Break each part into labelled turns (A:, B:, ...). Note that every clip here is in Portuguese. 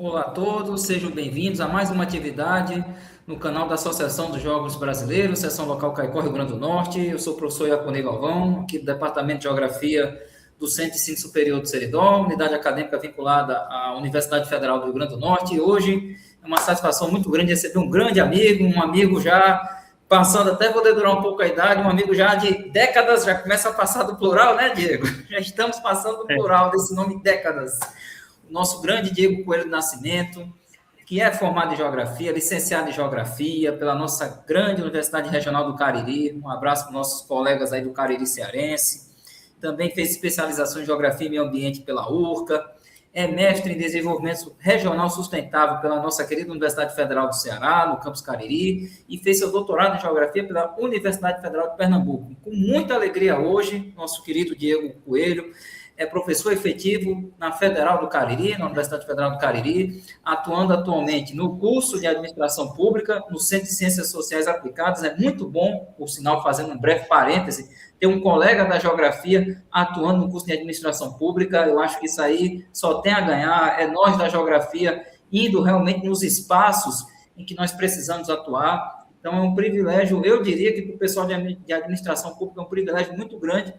A: Olá a todos, sejam bem-vindos a mais uma atividade no canal da Associação dos Geógrafos Brasileiros, Seção Local Caicó, Rio Grande do Norte. Eu sou o professor Iaponi Galvão, aqui do Departamento de Geografia do Centro de Ensino Superior do Seridó, unidade acadêmica vinculada à Universidade Federal do Rio Grande do Norte. E hoje é uma satisfação muito grande receber um grande amigo, um amigo já passando, até vou dedurar um pouco a idade, um amigo já de décadas, já começa a passar do plural, né, Diego? Já estamos passando do plural desse nome décadas. Nosso grande Diego Coelho do Nascimento, que é formado em Geografia, licenciado em Geografia pela nossa grande Universidade Regional do Cariri. Um abraço para os nossos colegas aí do Cariri Cearense. Também fez especialização em Geografia e Meio Ambiente pela URCA. É mestre em Desenvolvimento Regional Sustentável pela nossa querida Universidade Federal do Ceará, no campus Cariri, e fez seu doutorado em Geografia pela Universidade Federal de Pernambuco. Com muita alegria hoje, nosso querido Diego Coelho é professor efetivo na Federal do Cariri, na Universidade Federal do Cariri, atuando atualmente no curso de Administração Pública, no Centro de Ciências Sociais Aplicadas. É muito bom, por sinal, fazendo um breve parêntese, ter um colega da Geografia atuando no curso de Administração Pública. Eu acho que isso aí só tem a ganhar, é nós da Geografia indo realmente nos espaços em que nós precisamos atuar. Então, é um privilégio, eu diria que para o pessoal de Administração Pública é um privilégio muito grande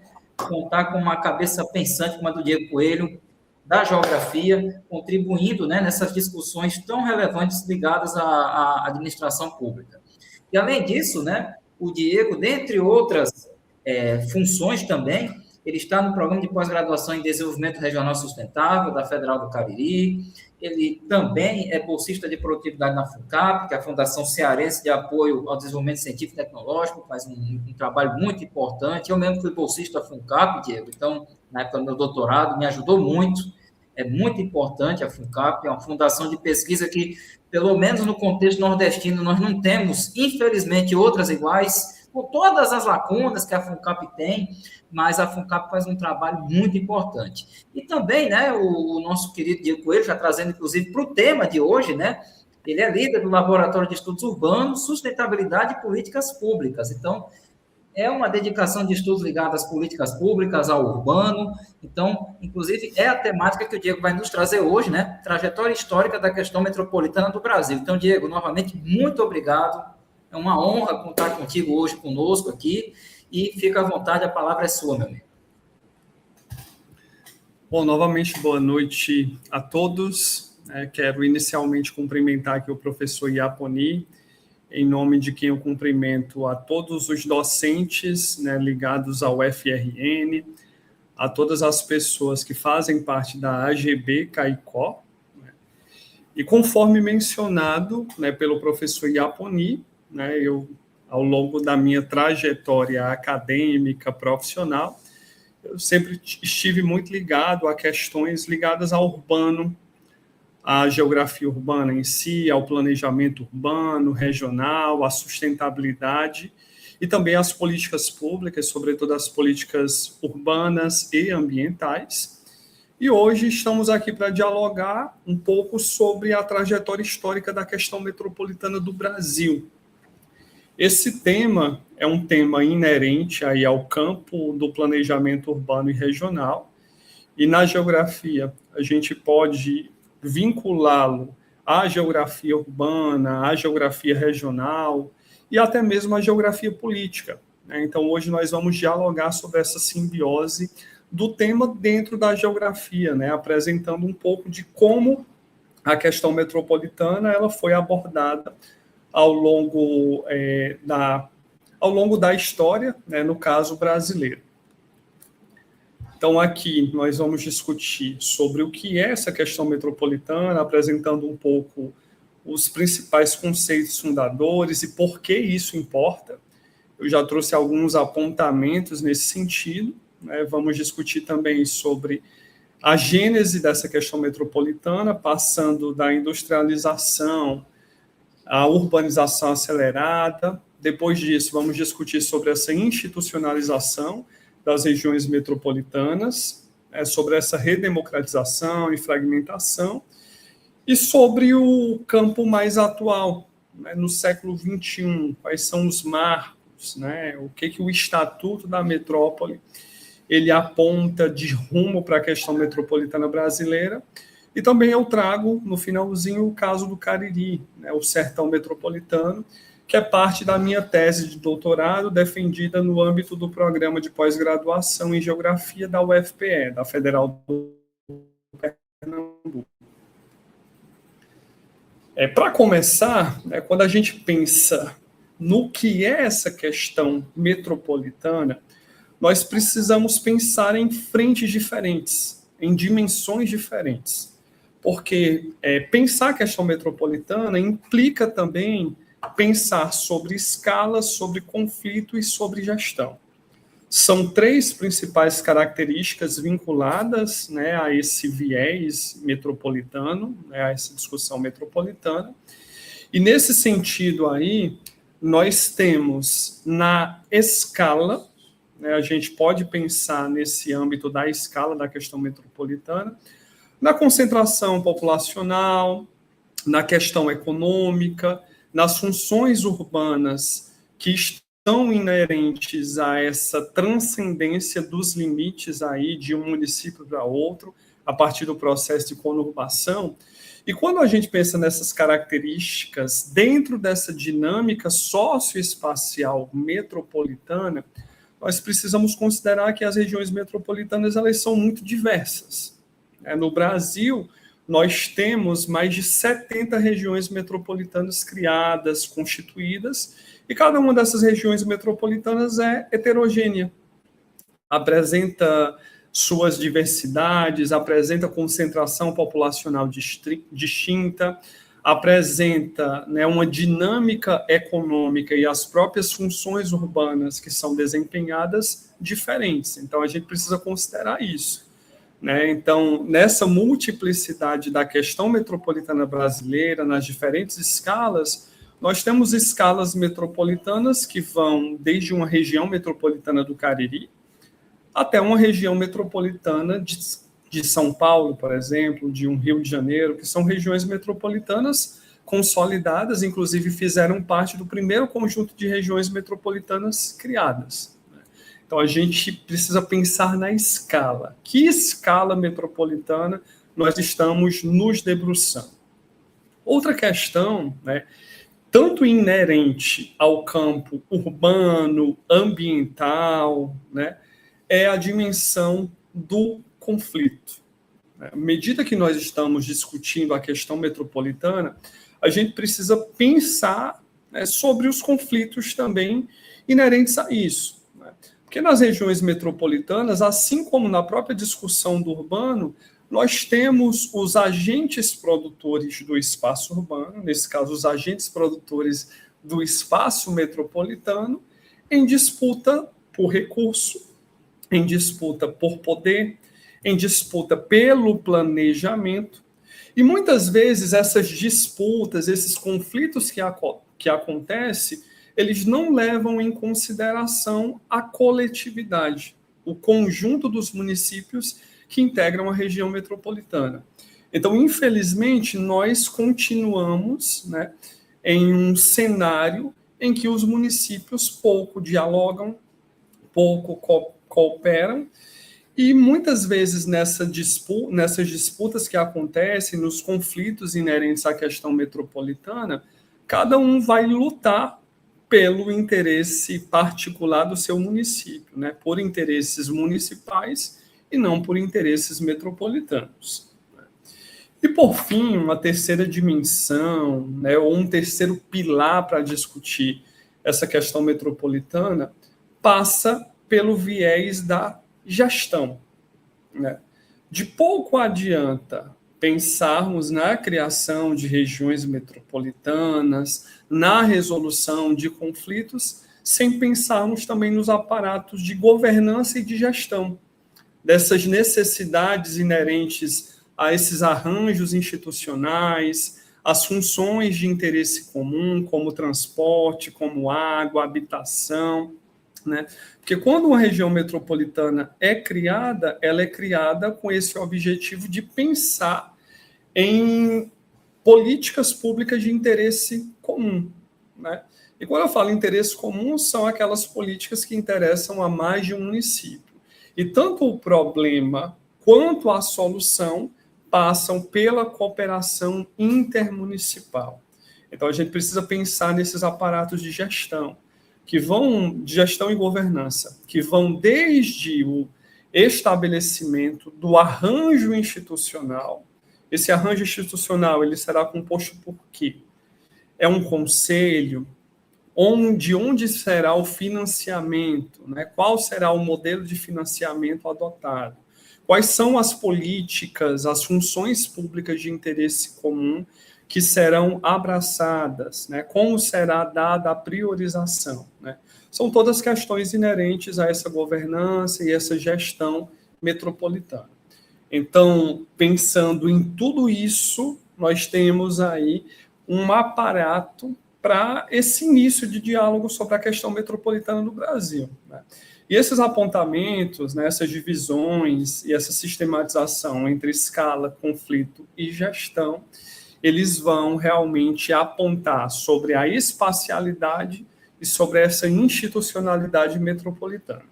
A: contar com uma cabeça pensante como a do Diego Coelho, da geografia, contribuindo, né, nessas discussões tão relevantes ligadas à administração pública. E, além disso, né, o Diego, dentre outras funções também, ele está no programa de pós-graduação em Desenvolvimento Regional Sustentável da Federal do Cariri. Ele também é bolsista de produtividade na FUNCAP, que é a Fundação Cearense de Apoio ao Desenvolvimento Científico e Tecnológico, faz um trabalho muito importante. Eu mesmo fui bolsista da FUNCAP, Diego, então, na época do meu doutorado, me ajudou muito. É muito importante a FUNCAP, é uma fundação de pesquisa que, pelo menos no contexto nordestino, nós não temos, infelizmente, outras iguais, com todas as lacunas que a FUNCAP tem, mas a FUNCAP faz um trabalho muito importante. E também, né, o nosso querido Diego Coelho, já trazendo, inclusive, para o tema de hoje, né, ele é líder do Laboratório de Estudos Urbanos, Sustentabilidade e Políticas Públicas. Então, é uma dedicação de estudos ligados às políticas públicas, ao urbano. Então, inclusive, é a temática que o Diego vai nos trazer hoje, né, trajetória histórica da questão metropolitana do Brasil. Então, Diego, novamente, muito obrigado. É uma honra contar contigo hoje conosco aqui. E fica à vontade, a palavra é sua, meu amigo.
B: Bom, novamente, boa noite a todos. Quero inicialmente cumprimentar aqui o professor Iaponi, em nome de quem eu cumprimento a todos os docentes, né, ligados ao FRN, a todas as pessoas que fazem parte da AGB Caicó, né, e conforme mencionado, né, pelo professor Iaponi, né, eu, ao longo da minha trajetória acadêmica, profissional, eu sempre estive muito ligado a questões ligadas ao urbano, à geografia urbana em si, ao planejamento urbano, regional, à sustentabilidade e também às políticas públicas, sobretudo as políticas urbanas e ambientais. E hoje estamos aqui para dialogar um pouco sobre a trajetória histórica da questão metropolitana do Brasil. Esse tema é um tema inerente aí ao campo do planejamento urbano e regional, e na geografia a gente pode vinculá-lo à geografia urbana, à geografia regional e até mesmo à geografia política, né? Então, hoje nós vamos dialogar sobre essa simbiose do tema dentro da geografia, né? Apresentando um pouco de como a questão metropolitana ela foi abordada ao longo da história, né, no caso brasileiro. Então, aqui nós vamos discutir sobre o que é essa questão metropolitana, apresentando um pouco os principais conceitos fundadores e por que isso importa. Eu já trouxe alguns apontamentos nesse sentido, né? Vamos discutir também sobre a gênese dessa questão metropolitana, passando da industrialização, a urbanização acelerada. Depois disso, vamos discutir sobre essa institucionalização das regiões metropolitanas, sobre essa redemocratização e fragmentação, e sobre o campo mais atual, né, no século XXI, quais são os marcos, né, o que o Estatuto da Metrópole ele aponta de rumo para a questão metropolitana brasileira, E também eu trago, no finalzinho, o caso do Cariri, né, o Sertão Metropolitano, que é parte da minha tese de doutorado, defendida no âmbito do programa de pós-graduação em Geografia da UFPE, da Federal do Pernambuco. Para começar, né, quando a gente pensa no que é essa questão metropolitana, nós precisamos pensar em frentes diferentes, em dimensões diferentes. Porque pensar a questão metropolitana implica também pensar sobre escala, sobre conflito e sobre gestão. São três principais características vinculadas, né, a esse viés metropolitano, né, a essa discussão metropolitana. E nesse sentido aí, nós temos na escala, né, a gente pode pensar nesse âmbito da escala da questão metropolitana, na concentração populacional, na questão econômica, nas funções urbanas que estão inerentes a essa transcendência dos limites aí de um município para outro, a partir do processo de conurbação. E quando a gente pensa nessas características, dentro dessa dinâmica socioespacial metropolitana, nós precisamos considerar que as regiões metropolitanas elas são muito diversas. No Brasil, nós temos mais de 70 regiões metropolitanas criadas, constituídas, e cada uma dessas regiões metropolitanas é heterogênea. Apresenta suas diversidades, apresenta concentração populacional distinta, apresenta, né, uma dinâmica econômica e as próprias funções urbanas que são desempenhadas diferentes. Então, a gente precisa considerar isso. Né? Então, nessa multiplicidade da questão metropolitana brasileira, nas diferentes escalas, nós temos escalas metropolitanas que vão desde uma região metropolitana do Cariri até uma região metropolitana de São Paulo, por exemplo, de um Rio de Janeiro, que são regiões metropolitanas consolidadas, inclusive fizeram parte do primeiro conjunto de regiões metropolitanas criadas. Então, a gente precisa pensar na escala. Que escala metropolitana nós estamos nos debruçando? Outra questão, né, tanto inerente ao campo urbano, ambiental, né, é a dimensão do conflito. À medida que nós estamos discutindo a questão metropolitana, a gente precisa pensar, né, sobre os conflitos também inerentes a isso. Né? Porque nas regiões metropolitanas, assim como na própria discussão do urbano, nós temos os agentes produtores do espaço urbano, nesse caso, os agentes produtores do espaço metropolitano, em disputa por recurso, em disputa por poder, em disputa pelo planejamento. E muitas vezes essas disputas, esses conflitos que acontecem, eles não levam em consideração a coletividade, o conjunto dos municípios que integram a região metropolitana. Então, infelizmente, nós continuamos, né, em um cenário em que os municípios pouco dialogam, pouco cooperam, e muitas vezes nessas disputas que acontecem, nos conflitos inerentes à questão metropolitana, cada um vai lutar pelo interesse particular do seu município, né, por interesses municipais e não por interesses metropolitanos. E, por fim, uma terceira dimensão, né, ou um terceiro pilar para discutir essa questão metropolitana, passa pelo viés da gestão. Né? De pouco adianta pensarmos na criação de regiões metropolitanas, na resolução de conflitos, sem pensarmos também nos aparatos de governança e de gestão, dessas necessidades inerentes a esses arranjos institucionais, as funções de interesse comum, como transporte, como água, habitação, né? Porque quando uma região metropolitana é criada, ela é criada com esse objetivo de pensar em políticas públicas de interesse comum, né? E quando eu falo interesse comum, são aquelas políticas que interessam a mais de um município. E tanto o problema quanto a solução passam pela cooperação intermunicipal. Então, a gente precisa pensar nesses aparatos de gestão, de gestão e governança, que vão desde o estabelecimento do arranjo institucional. Esse arranjo institucional, ele será composto por quê? É um conselho, onde será o financiamento, né? Qual será o modelo de financiamento adotado? Quais são as políticas, as funções públicas de interesse comum que serão abraçadas, né? Como será dada a priorização, né? São todas questões inerentes a essa governança e essa gestão metropolitana. Então, pensando em tudo isso, nós temos aí um aparato para esse início de diálogo sobre a questão metropolitana do Brasil, né? E esses apontamentos, né, essas divisões e essa sistematização entre escala, conflito e gestão, eles vão realmente apontar sobre a espacialidade e sobre essa institucionalidade metropolitana.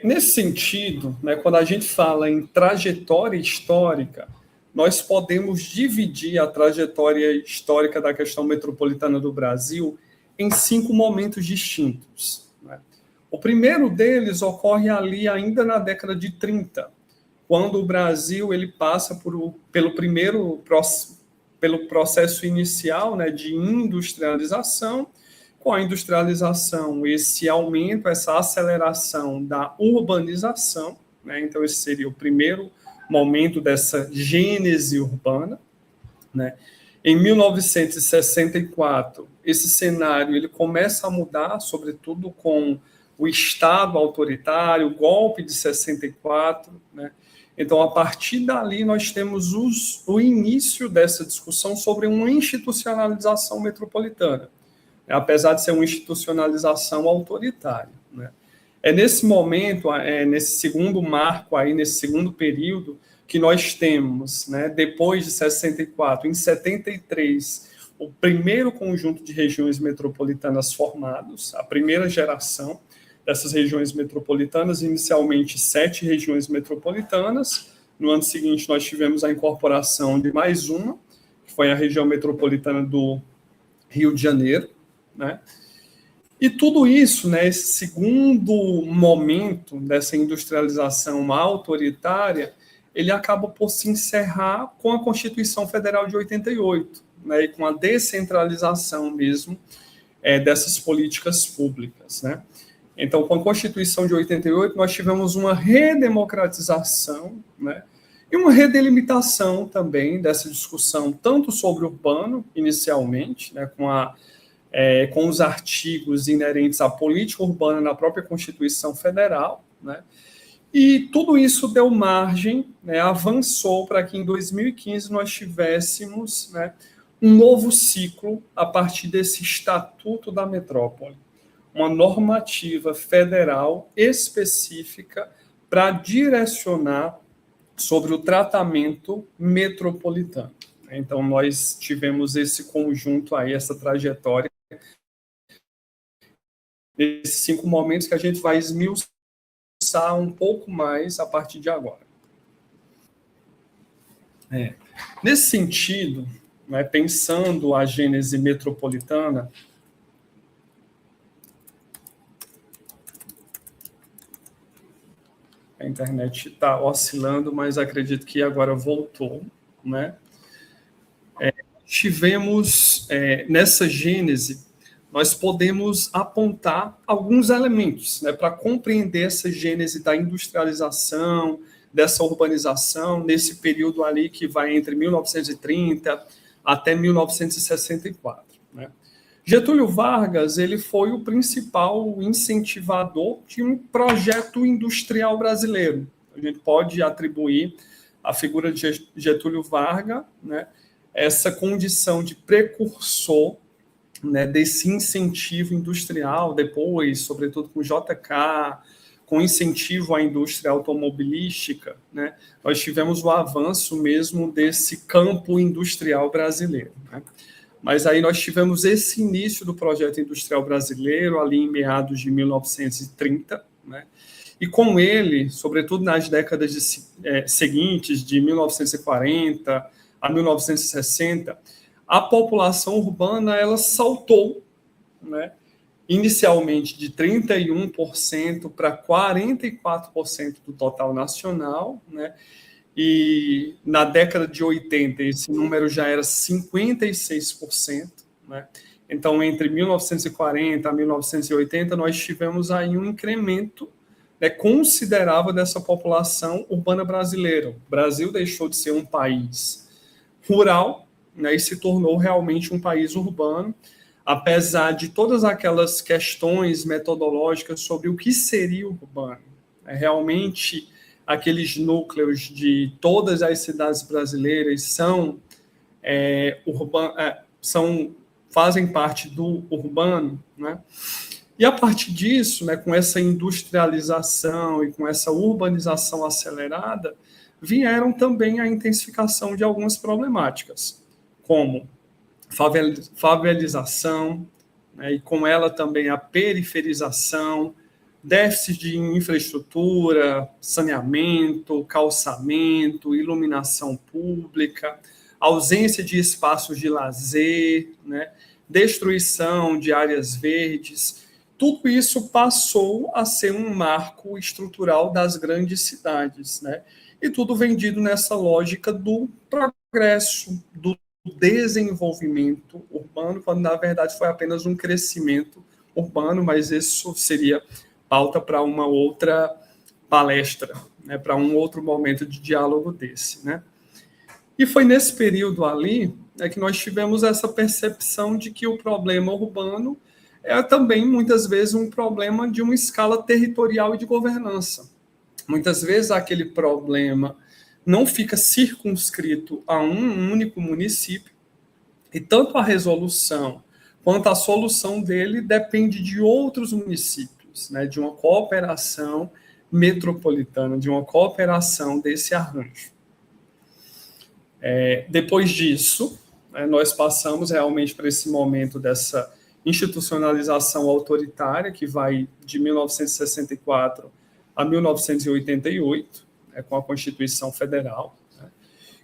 B: Nesse sentido, né, quando a gente fala em trajetória histórica, nós podemos dividir a trajetória histórica da questão metropolitana do Brasil em 5 momentos distintos, né? O primeiro deles ocorre ali ainda na década de 30, quando o Brasil ele passa pelo processo inicial, né, de industrialização. Com a industrialização, esse aumento, essa aceleração da urbanização, né? Então esse seria o primeiro momento dessa gênese urbana, né? Em 1964, esse cenário ele começa a mudar, sobretudo com o Estado autoritário, o golpe de 64, né? Então, a partir dali, nós temos o início dessa discussão sobre uma institucionalização metropolitana, né? Apesar de ser uma institucionalização autoritária, né? É nesse momento, nesse segundo marco, aí, nesse segundo período, que nós temos, né, depois de 64, em 73, o primeiro conjunto de regiões metropolitanas formados, a primeira geração dessas regiões metropolitanas, inicialmente 7 regiões metropolitanas. No ano seguinte, nós tivemos a incorporação de mais uma, que foi a região metropolitana do Rio de Janeiro, né? E tudo isso, né, esse segundo momento dessa industrialização autoritária, ele acaba por se encerrar com a Constituição Federal de 88, né, e com a descentralização mesmo dessas políticas públicas, né? Então, com a Constituição de 88, nós tivemos uma redemocratização, né, e uma redelimitação também dessa discussão, tanto sobre o urbano, inicialmente, né, com os artigos inerentes à política urbana na própria Constituição Federal, né? E tudo isso deu margem, né, avançou para que em 2015 nós tivéssemos, né, um novo ciclo a partir desse Estatuto da Metrópole, uma normativa federal específica para direcionar sobre o tratamento metropolitano. Então, nós tivemos esse conjunto aí, essa trajetória, esses 5 momentos que a gente vai esmiuçar um pouco mais a partir de agora. Nesse sentido, né, pensando a gênese metropolitana, a internet está oscilando, mas acredito que agora voltou, né? Tivemos, nessa gênese, nós podemos apontar alguns elementos, né, para compreender essa gênese da industrialização, dessa urbanização, nesse período ali que vai entre 1930 até 1964. Né? Getúlio Vargas ele foi o principal incentivador de um projeto industrial brasileiro. A gente pode atribuir à figura de Getúlio Vargas, né, essa condição de precursor, né, desse incentivo industrial, depois, sobretudo com JK, com incentivo à indústria automobilística, né, nós tivemos o avanço mesmo desse campo industrial brasileiro. Né? Mas aí nós tivemos esse início do projeto industrial brasileiro, ali em meados de 1930, né? e com ele, sobretudo nas décadas seguintes, de 1940 a 1960, a população urbana ela saltou, né, inicialmente de 31% para 44% do total nacional, né, e na década de 80 esse número já era 56%, né? Então, entre 1940 a 1980, nós tivemos aí um incremento, né, considerável dessa população urbana brasileira. O Brasil deixou de ser um país rural, né, e se tornou realmente um país urbano, apesar de todas aquelas questões metodológicas sobre o que seria urbano. Realmente, aqueles núcleos de todas as cidades brasileiras fazem parte do urbano, né? E a partir disso, né, com essa industrialização e com essa urbanização acelerada, vieram também a intensificação de algumas problemáticas, como favelização, né, e com ela também a periferização, déficit de infraestrutura, saneamento, calçamento, iluminação pública, ausência de espaços de lazer, né, destruição de áreas verdes. Tudo isso passou a ser um marco estrutural das grandes cidades, né? E tudo vendido nessa lógica do progresso, do desenvolvimento urbano, quando na verdade foi apenas um crescimento urbano, mas isso seria pauta para uma outra palestra, né, para um outro momento de diálogo desse, né? E foi nesse período ali que nós tivemos essa percepção de que o problema urbano é também, muitas vezes, um problema de uma escala territorial e de governança. Muitas vezes, aquele problema não fica circunscrito a um único município, e tanto a resolução quanto a solução dele depende de outros municípios, né, de uma cooperação metropolitana, de uma cooperação desse arranjo. Depois disso, nós passamos realmente para esse momento dessa institucionalização autoritária, que vai de 1964 a 1988, com a Constituição Federal.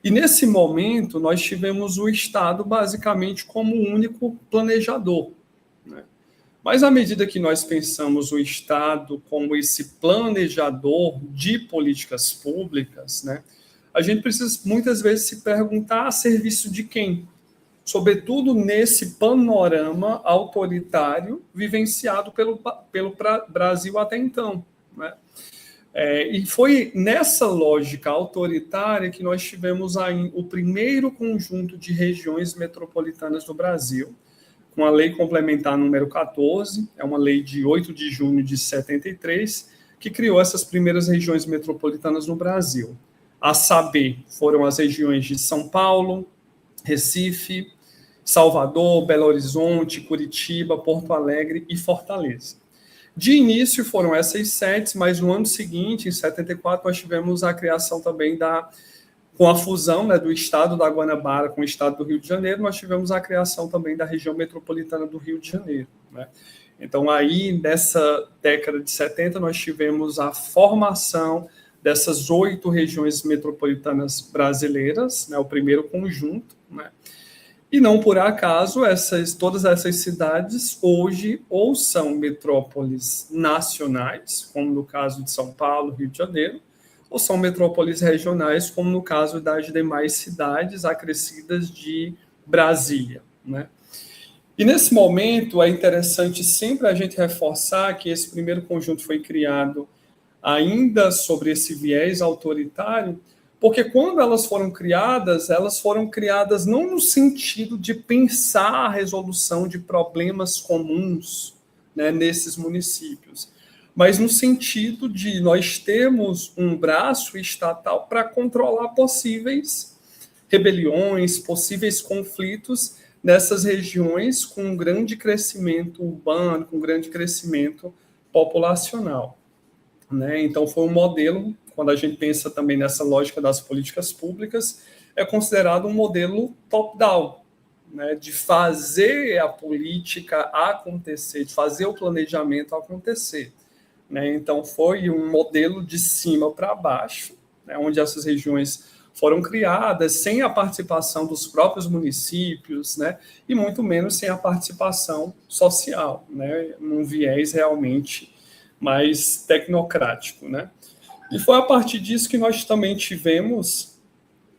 B: E nesse momento, nós tivemos o Estado basicamente como o único planejador, né? Mas à medida que nós pensamos o Estado como esse planejador de políticas públicas, né, a gente precisa muitas vezes se perguntar a serviço de quem? Sobretudo nesse panorama autoritário vivenciado pelo Brasil até então, né? E foi nessa lógica autoritária que nós tivemos aí o primeiro conjunto de regiões metropolitanas do Brasil, com a Lei Complementar número 14, é uma lei de 8 de junho de 73, que criou essas primeiras regiões metropolitanas no Brasil. A saber, foram as regiões de São Paulo, Recife, Salvador, Belo Horizonte, Curitiba, Porto Alegre e Fortaleza. De início foram essas 7, mas no ano seguinte, em 74, nós tivemos a criação também com a fusão, né, do estado da Guanabara com o estado do Rio de Janeiro, nós tivemos a criação também da região metropolitana do Rio de Janeiro, né? Então, aí, nessa década de 70, nós tivemos a formação dessas 8 regiões metropolitanas brasileiras, né, o primeiro conjunto, né? E não por acaso, todas essas cidades hoje ou são metrópoles nacionais, como no caso de São Paulo, Rio de Janeiro, ou são metrópoles regionais, como no caso das demais cidades acrescidas de Brasília, né? E nesse momento é interessante sempre a gente reforçar que esse primeiro conjunto foi criado ainda sobre esse viés autoritário, porque quando elas foram criadas não no sentido de pensar a resolução de problemas comuns, né, nesses municípios, mas no sentido de nós termos um braço estatal para controlar possíveis rebeliões, possíveis conflitos nessas regiões com um grande crescimento urbano, com um grande crescimento populacional, né? Então, foi um modelo, quando a gente pensa também nessa lógica das políticas públicas, é considerado um modelo top-down, né, de fazer a política acontecer, de fazer o planejamento acontecer. né? Então, foi um modelo de cima para baixo, né, onde essas regiões foram criadas sem a participação dos próprios municípios, né, e muito menos sem a participação social, né, num viés realmente mais tecnocrático, né. E foi a partir disso que nós também tivemos,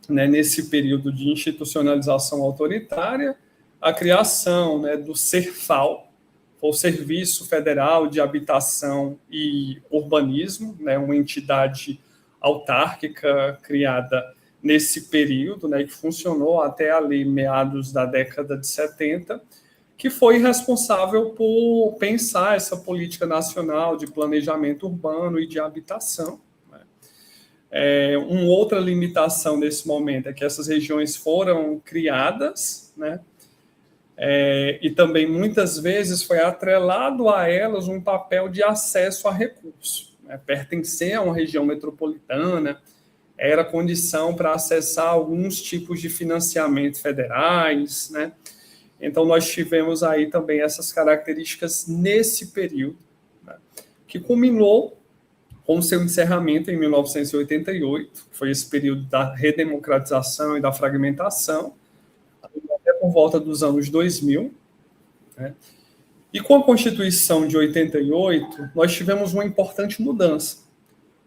B: né, nesse período de institucionalização autoritária, a criação, né, do Serfal, o Serviço Federal de Habitação e Urbanismo, né, uma entidade autárquica criada nesse período, né, que funcionou até ali meados da década de 70, que foi responsável por pensar essa política nacional de planejamento urbano e de habitação. Uma outra limitação nesse momento é que essas regiões foram criadas, né, e também muitas vezes foi atrelado a elas um papel de acesso a recursos, né, pertencer a uma região metropolitana era condição para acessar alguns tipos de financiamento federais, né? Então, nós tivemos aí também essas características nesse período, né, que culminou com o seu encerramento em 1988, foi esse período da redemocratização e da fragmentação, até por volta dos anos 2000, né? E com a Constituição de 88, nós tivemos uma importante mudança,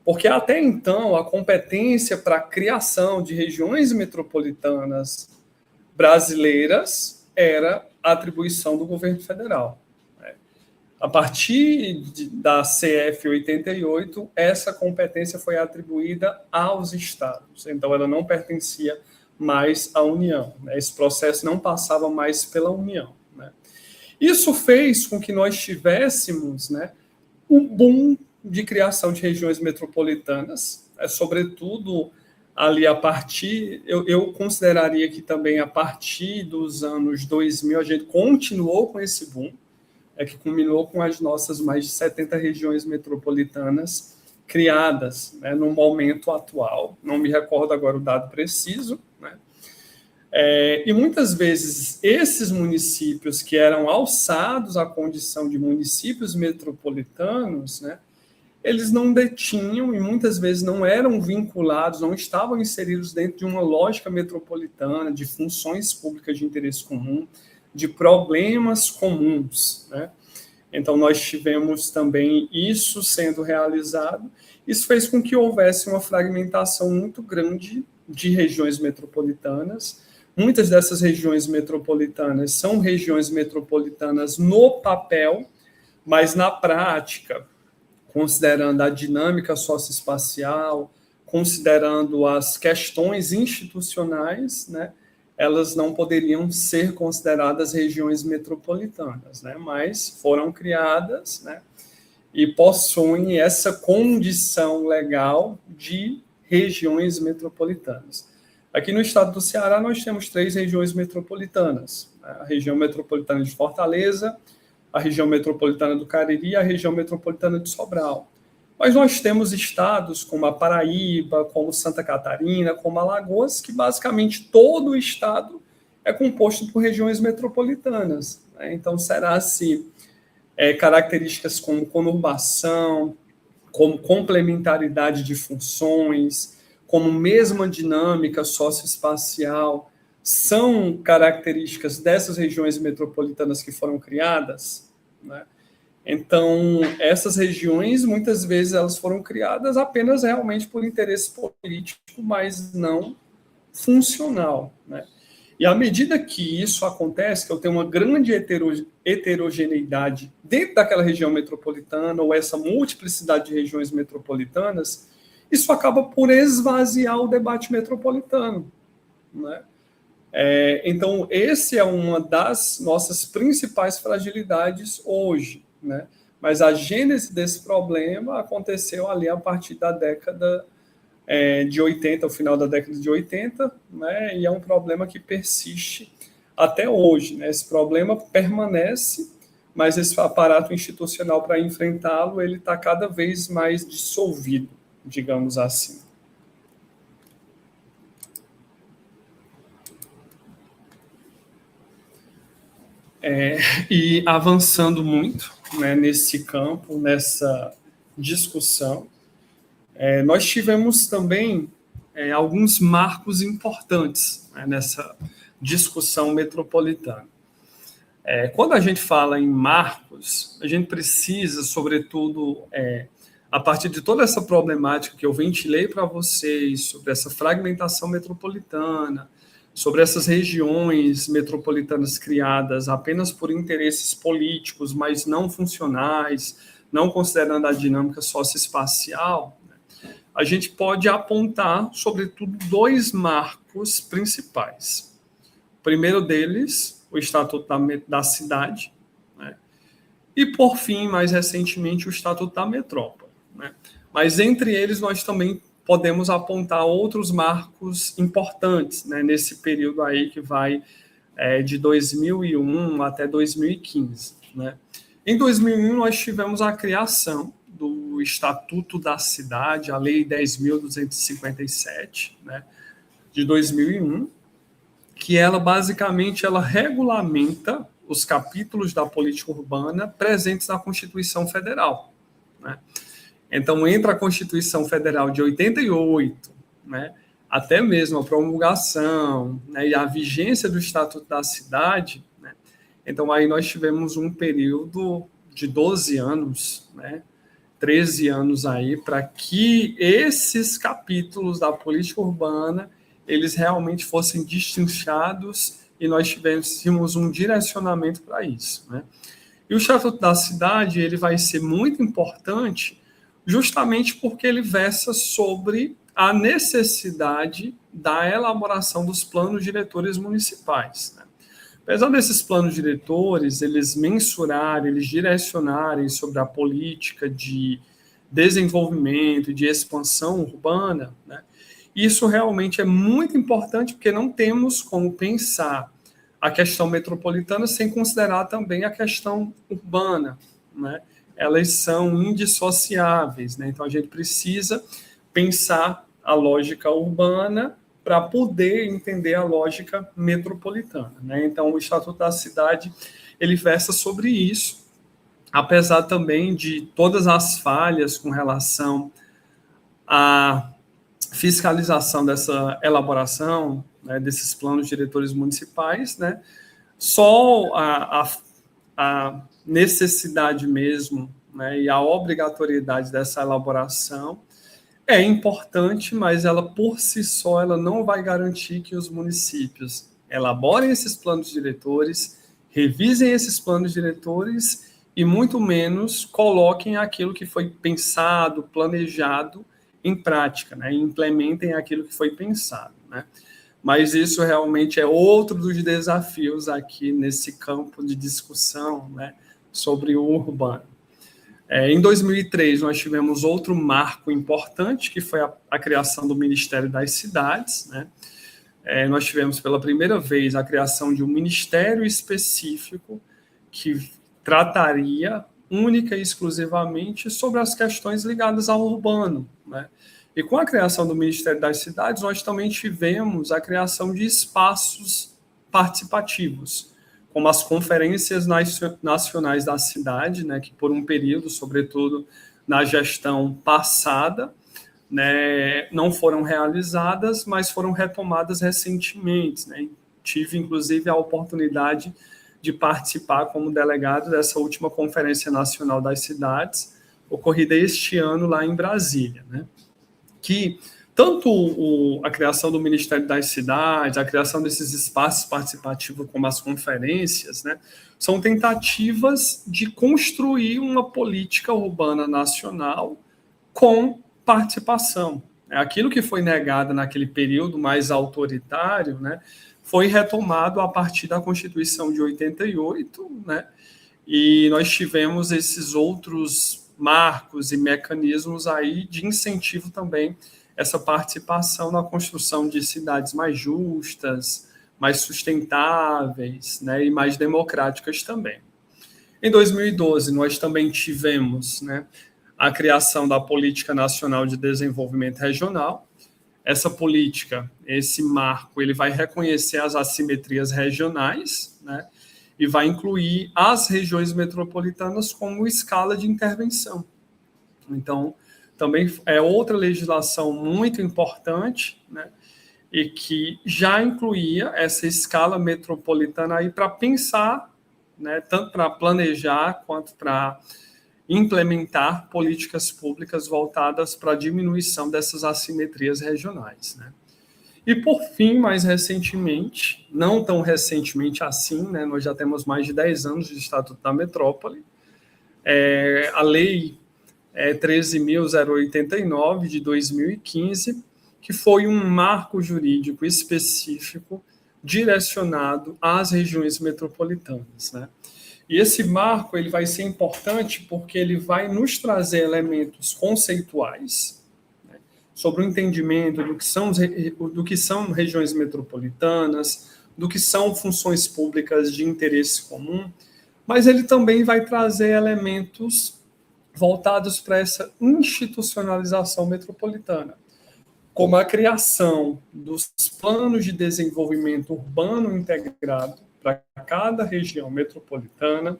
B: porque até então a competência para a criação de regiões metropolitanas brasileiras era a atribuição do governo federal. A partir da CF 88, essa competência foi atribuída aos estados, então ela não pertencia mais à União, né? Esse processo não passava mais pela União, né? Isso fez com que nós tivéssemos, né, um boom de criação de regiões metropolitanas, sobretudo ali a partir, eu consideraria que também a partir dos anos 2000 a gente continuou com esse boom, que culminou com as nossas mais de 70 regiões metropolitanas criadas, né, no momento atual. Não me recordo agora o dado preciso, né? E muitas vezes esses municípios que eram alçados à condição de municípios metropolitanos, né, eles não detinham e muitas vezes não eram vinculados, não estavam inseridos dentro de uma lógica metropolitana, de funções públicas de interesse comum, de problemas comuns, né? Então, nós tivemos também isso sendo realizado. Isso fez com que houvesse uma fragmentação muito grande de regiões metropolitanas. Muitas dessas regiões metropolitanas são regiões metropolitanas no papel, mas na prática, considerando a dinâmica socioespacial, considerando as questões institucionais, né, elas não poderiam ser consideradas regiões metropolitanas, né, mas foram criadas, né, e possuem essa condição legal de regiões metropolitanas. Aqui no estado do Ceará, nós temos 3 regiões metropolitanas, né, a região metropolitana de Fortaleza, a região metropolitana do Cariri e a região metropolitana de Sobral. Mas nós temos estados como a Paraíba, como Santa Catarina, como Alagoas, que basicamente todo o estado é composto por regiões metropolitanas, né? Então, será-se características como conurbação, como complementaridade de funções, como mesma dinâmica socioespacial, são características dessas regiões metropolitanas que foram criadas, né? Então, essas regiões, muitas vezes, elas foram criadas apenas realmente por interesse político, mas não funcional, né? E à medida que isso acontece, que eu tenho uma grande heterogeneidade dentro daquela região metropolitana, ou essa multiplicidade de regiões metropolitanas, isso acaba por esvaziar o debate metropolitano, né? Então, esse é uma das nossas principais fragilidades hoje, né? Mas a gênese desse problema aconteceu ali a partir da década de 80, o final da década de 80, né? E é um problema que persiste até hoje, né? Esse problema permanece, mas esse aparato institucional para enfrentá-lo, ele está cada vez mais dissolvido, digamos assim. E avançando muito, né, nesse campo, nessa discussão, nós tivemos também alguns marcos importantes, né, nessa discussão metropolitana. Quando a gente fala em marcos, a gente precisa, sobretudo, a partir de toda essa problemática que eu ventilei para vocês, sobre essa fragmentação metropolitana, sobre essas regiões metropolitanas criadas apenas por interesses políticos, mas não funcionais, não considerando a dinâmica socioespacial, a gente pode apontar, sobretudo, dois marcos principais. O primeiro deles, o Estatuto da Cidade, né? E, por fim, mais recentemente, o Estatuto da Metrópole, né? Mas, entre eles, nós também podemos apontar outros marcos importantes, né, nesse período aí que vai de 2001 até 2015. Né? Em 2001, nós tivemos a criação do Estatuto da Cidade, a Lei 10.257, né, de 2001, que ela, basicamente, ela regulamenta os capítulos da política urbana presentes na Constituição Federal, né? Então, entra a Constituição Federal de 88, né, até mesmo a promulgação, né, e a vigência do Estatuto da Cidade, né? Então, aí nós tivemos um período de 12 anos, né, 13 anos aí, para que esses capítulos da política urbana, eles realmente fossem destrinchados e nós tivéssemos um direcionamento para isso, né? E o Estatuto da Cidade, ele vai ser muito importante justamente porque ele versa sobre a necessidade da elaboração dos planos diretores municipais, né? Apesar desses planos diretores, eles mensurarem, eles direcionarem sobre a política de desenvolvimento e de expansão urbana, né? Isso realmente é muito importante porque não temos como pensar a questão metropolitana sem considerar também a questão urbana, né? Elas são indissociáveis, né? Então a gente precisa pensar a lógica urbana para poder entender a lógica metropolitana, né? Então o Estatuto da Cidade, ele versa sobre isso, apesar também de todas as falhas com relação à fiscalização dessa elaboração, né, desses planos diretores municipais, né? Só a necessidade mesmo, né, e a obrigatoriedade dessa elaboração é importante, mas ela por si só ela não vai garantir que os municípios elaborem esses planos diretores, revisem esses planos diretores e muito menos coloquem aquilo que foi pensado, planejado em prática, né, e implementem aquilo que foi pensado, né? Mas isso realmente é outro dos desafios aqui nesse campo de discussão, né, sobre o urbano. Em 2003, nós tivemos outro marco importante, que foi a criação do Ministério das Cidades, né? Nós tivemos pela primeira vez a criação de um ministério específico que trataria única e exclusivamente sobre as questões ligadas ao urbano, né? E com a criação do Ministério das Cidades, nós também tivemos a criação de espaços participativos, como as conferências nacionais da cidade, né, que por um período, sobretudo na gestão passada, né, não foram realizadas, mas foram retomadas recentemente, né? Tive, inclusive, a oportunidade de participar como delegado dessa última Conferência Nacional das Cidades, ocorrida este ano lá em Brasília, né? Que tanto a criação do Ministério das Cidades, a criação desses espaços participativos como as conferências, né, são tentativas de construir uma política urbana nacional com participação. Aquilo que foi negado naquele período mais autoritário, né, foi retomado a partir da Constituição de 88, né, e nós tivemos esses outros marcos e mecanismos aí de incentivo também essa participação na construção de cidades mais justas, mais sustentáveis, né, e mais democráticas também. Em 2012, nós também tivemos, né, a criação da Política Nacional de Desenvolvimento Regional. Essa política, esse marco, ele vai reconhecer as assimetrias regionais, né, e vai incluir as regiões metropolitanas como escala de intervenção. Então, também é outra legislação muito importante, né, e que já incluía essa escala metropolitana aí para pensar, né, tanto para planejar quanto para implementar políticas públicas voltadas para a diminuição dessas assimetrias regionais, né. E, por fim, mais recentemente, não tão recentemente assim, né, nós já temos mais de 10 anos de Estatuto da Metrópole, a Lei 13.089, de 2015, que foi um marco jurídico específico direcionado às regiões metropolitanas, né? E esse marco ele vai ser importante porque ele vai nos trazer elementos conceituais sobre o entendimento do que são regiões metropolitanas, do que são funções públicas de interesse comum, mas ele também vai trazer elementos voltados para essa institucionalização metropolitana, como a criação dos planos de desenvolvimento urbano integrado para cada região metropolitana,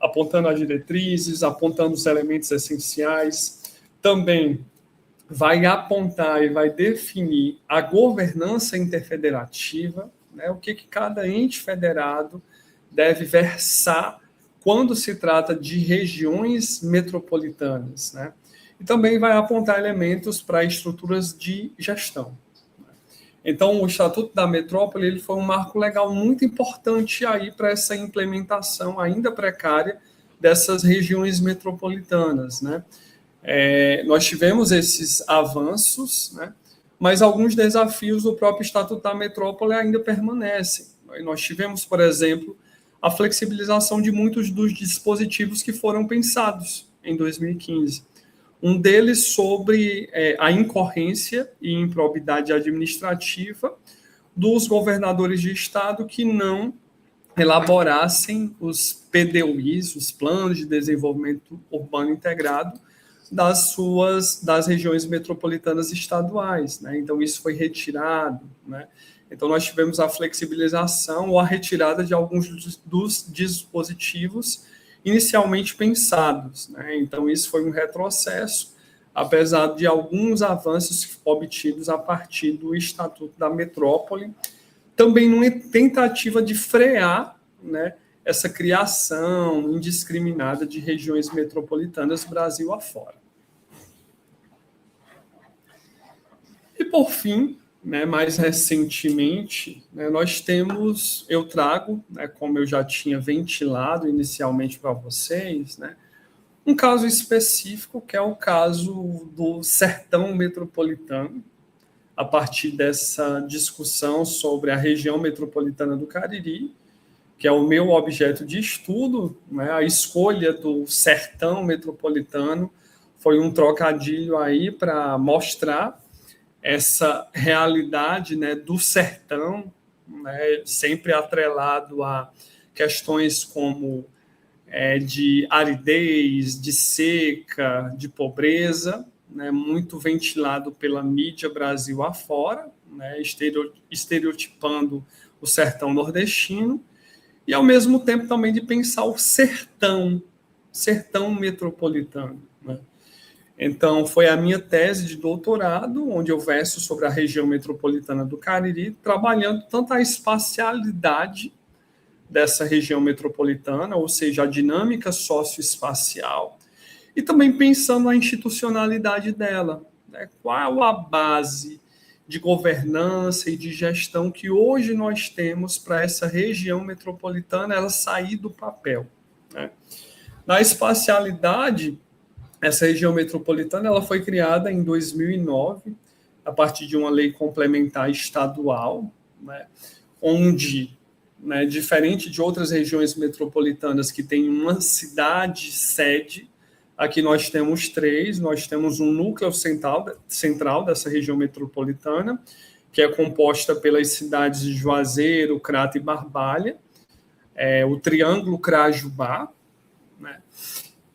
B: apontando as diretrizes, apontando os elementos essenciais, também vai apontar e vai definir a governança interfederativa, né, o que cada ente federado deve versar quando se trata de regiões metropolitanas, né? E também vai apontar elementos para estruturas de gestão. Então, o Estatuto da Metrópole ele foi um marco legal muito importante aí para essa implementação ainda precária dessas regiões metropolitanas, né? Nós tivemos esses avanços, né? Mas alguns desafios do próprio Estatuto da Metrópole ainda permanecem. Nós tivemos, por exemplo, a flexibilização de muitos dos dispositivos que foram pensados em 2015. Um deles sobre a incorrência e improbidade administrativa dos governadores de estado que não elaborassem os PDUIs, os Planos de Desenvolvimento Urbano Integrado, das regiões metropolitanas estaduais, né? Então, isso foi retirado, né? Então, nós tivemos a flexibilização ou a retirada de alguns dos dispositivos inicialmente pensados, né? Então, isso foi um retrocesso, apesar de alguns avanços obtidos a partir do Estatuto da Metrópole, também numa tentativa de frear, né, essa criação indiscriminada de regiões metropolitanas Brasil afora. E, por fim, né, mais recentemente, né, eu trago, né, como eu já tinha ventilado inicialmente para vocês, né, um caso específico, que é o caso do Sertão Metropolitano, a partir dessa discussão sobre a região metropolitana do Cariri, que é o meu objeto de estudo, né, a escolha do Sertão Metropolitano foi um trocadilho aí para mostrar essa realidade, né, do sertão, né, sempre atrelado a questões como de aridez, de seca, de pobreza, né, muito ventilado pela mídia Brasil afora, né, estereotipando o sertão nordestino, e ao mesmo tempo também de pensar o sertão metropolitano, né? Então, foi a minha tese de doutorado, onde eu verso sobre a região metropolitana do Cariri, trabalhando tanto a espacialidade dessa região metropolitana, ou seja, a dinâmica socioespacial, e também pensando a institucionalidade dela, né? Qual a base de governança e de gestão que hoje nós temos para essa região metropolitana ela sair do papel, né? Na espacialidade, essa região metropolitana ela foi criada em 2009, a partir de uma lei complementar estadual, né, onde, né, diferente de outras regiões metropolitanas que têm uma cidade sede, aqui nós temos 3, nós temos um núcleo central dessa região metropolitana, que é composta pelas cidades de Juazeiro, Crato e Barbalha, o Triângulo Crajubá, né?